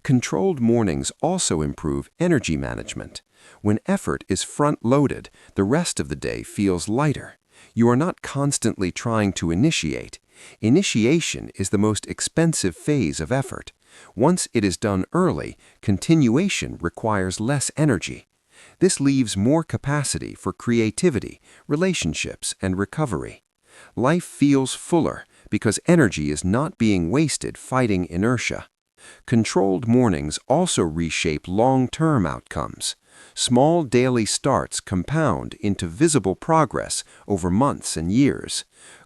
Speaker 2: Controlled mornings also improve energy management. When effort is front-loaded, the rest of the day feels lighter. You are not constantly trying to initiate. Initiation is the most expensive phase of effort. Once it is done early, continuation requires less energy. This leaves more capacity for creativity, relationships, and recovery. Life feels fuller because energy is not being wasted fighting inertia. Controlled mornings also reshape long-term outcomes. Small daily starts compound into visible progress over months and years.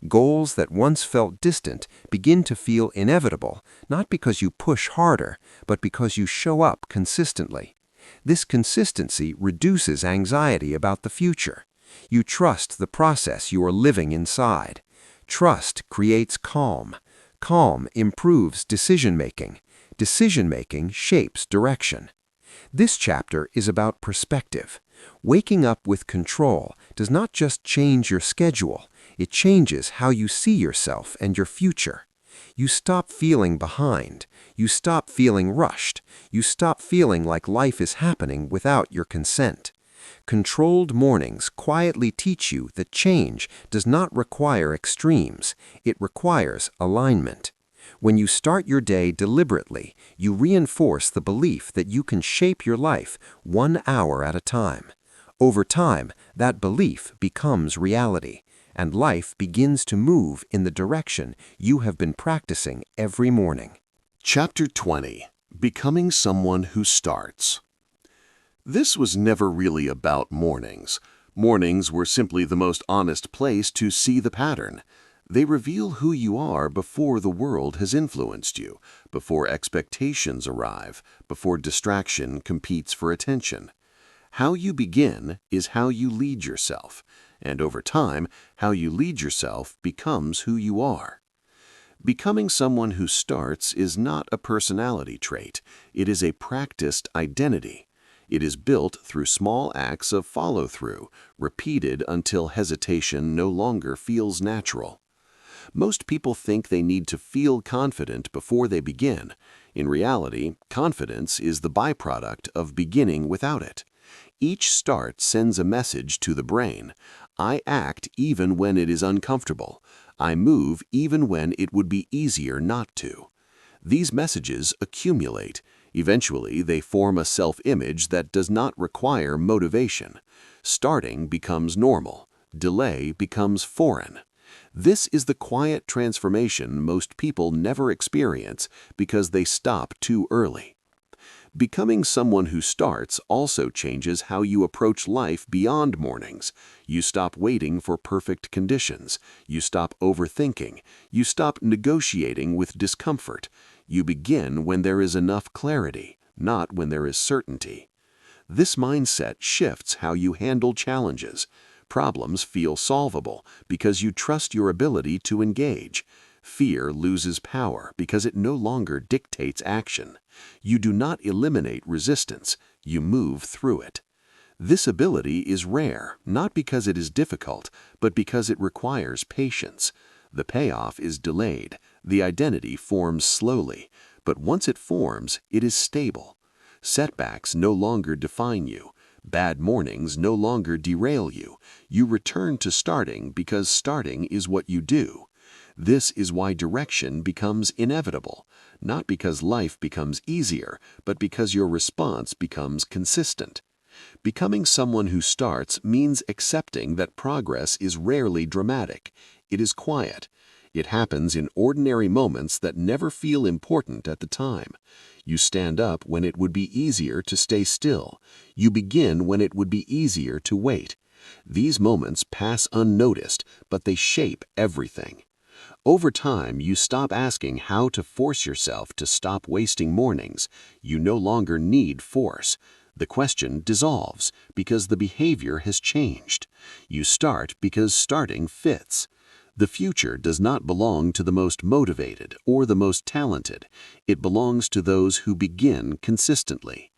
Speaker 2: Goals that once felt distant begin to feel inevitable, not because you push harder, but because you show up consistently. This consistency reduces anxiety about the future. You trust the process you are living inside. Trust creates calm. Calm improves decision-making. Decision-making shapes direction. This chapter is about perspective. Waking up with control does not just change your schedule, it changes how you see yourself and your future. You stop feeling behind. You stop feeling rushed. You stop feeling like life is happening without your consent. Controlled mornings quietly teach you that change does not require extremes. It requires alignment. When you start your day deliberately, you reinforce the belief that you can shape your life 1 hour at a time. Over time, that belief becomes reality, and life begins to move in the direction you have been practicing every morning.
Speaker 4: Chapter 20. Becoming Someone Who Starts. This was never really about mornings. Mornings were simply the most honest place to see the pattern. They reveal who you are before the world has influenced you, before expectations arrive, before distraction competes for attention. How you begin is how you lead yourself, and over time, how you lead yourself becomes who you are. Becoming someone who starts is not a personality trait. It is a practiced identity. It is built through small acts of follow-through, repeated until hesitation no longer feels natural. Most people think they need to feel confident before they begin. In reality, confidence is the byproduct of beginning without it. Each start sends a message to the brain. I act even when it is uncomfortable. I move even when it would be easier not to. These messages accumulate. Eventually, they form a self-image that does not require motivation. Starting becomes normal. Delay becomes foreign. This is the quiet transformation most people never experience because they stop too early. Becoming someone who starts also changes how you approach life beyond mornings. You stop waiting for perfect conditions. You stop overthinking. You stop negotiating with discomfort. You begin when there is enough clarity, not when there is certainty. This mindset shifts how you handle challenges. Problems feel solvable because you trust your ability to engage. Fear loses power because it no longer dictates action. You do not eliminate resistance, you move through it. This ability is rare, not because it is difficult, but because it requires patience. The payoff is delayed. The identity forms slowly, but once it forms, it is stable. Setbacks no longer define you. Bad mornings no longer derail you. You return to starting because starting is what you do. This is why direction becomes inevitable, not because life becomes easier, but because your response becomes consistent. Becoming someone who starts means accepting that progress is rarely dramatic. It is quiet. It happens in ordinary moments that never feel important at the time. You stand up when it would be easier to stay still. You begin when it would be easier to wait. These moments pass unnoticed, but they shape everything. Over time, you stop asking how to force yourself to stop wasting mornings. You no longer need force. The question dissolves because the behavior has changed. You start because starting fits. The future does not belong to the most motivated or the most talented. It belongs to those who begin consistently.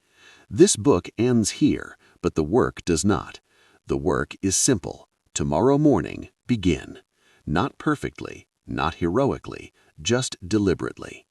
Speaker 4: This book ends here, but the work does not. The work is simple. Tomorrow morning, begin. Not perfectly, not heroically, just deliberately.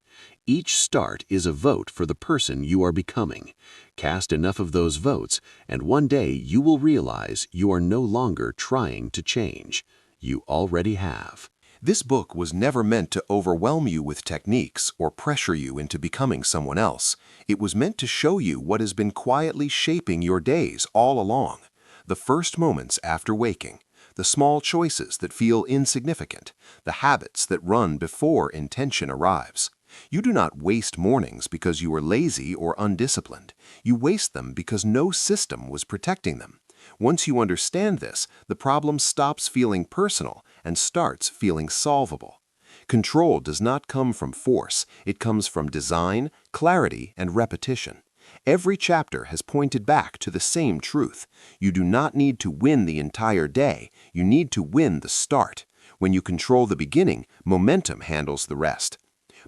Speaker 4: Each start is a vote for the person you are becoming. Cast enough of those votes, and one day you will realize you are no longer trying to change. You already have.
Speaker 1: This book was never meant to overwhelm you with techniques or pressure you into becoming someone else. It was meant to show you what has been quietly shaping your days all along. The first moments after waking, the small choices that feel insignificant, the habits that run before intention arrives. You do not waste mornings because you are lazy or undisciplined. You waste them because no system was protecting them. Once you understand this, the problem stops feeling personal and starts feeling solvable. Control does not come from force. It comes from design, clarity, and repetition. Every chapter has pointed back to the same truth. You do not need to win the entire day. You need to win the start. When you control the beginning, momentum handles the rest.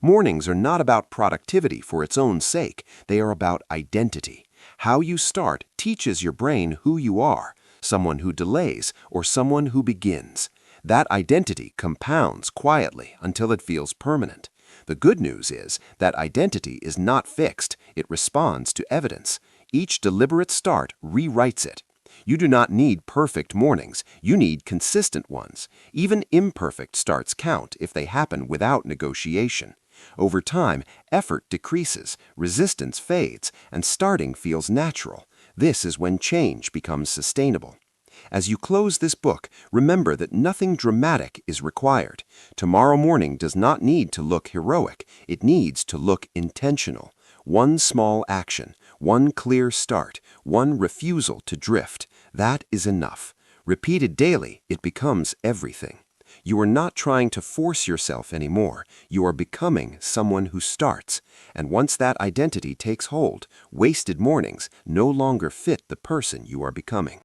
Speaker 1: Mornings are not about productivity for its own sake. They are about identity. How you start teaches your brain who you are, someone who delays or someone who begins. That identity compounds quietly until it feels permanent. The good news is that identity is not fixed. It responds to evidence. Each deliberate start rewrites it. You do not need perfect mornings. You need consistent ones. Even imperfect starts count if they happen without negotiation. Over time, effort decreases, resistance fades, and starting feels natural. This is when change becomes sustainable. As you close this book, remember that nothing dramatic is required. Tomorrow morning does not need to look heroic. It needs to look intentional. One small action, one clear start, one refusal to drift. That is enough. Repeated daily, it becomes everything. You are not trying to force yourself anymore. You are becoming someone who starts. And once that identity takes hold, wasted mornings no longer fit the person you are becoming.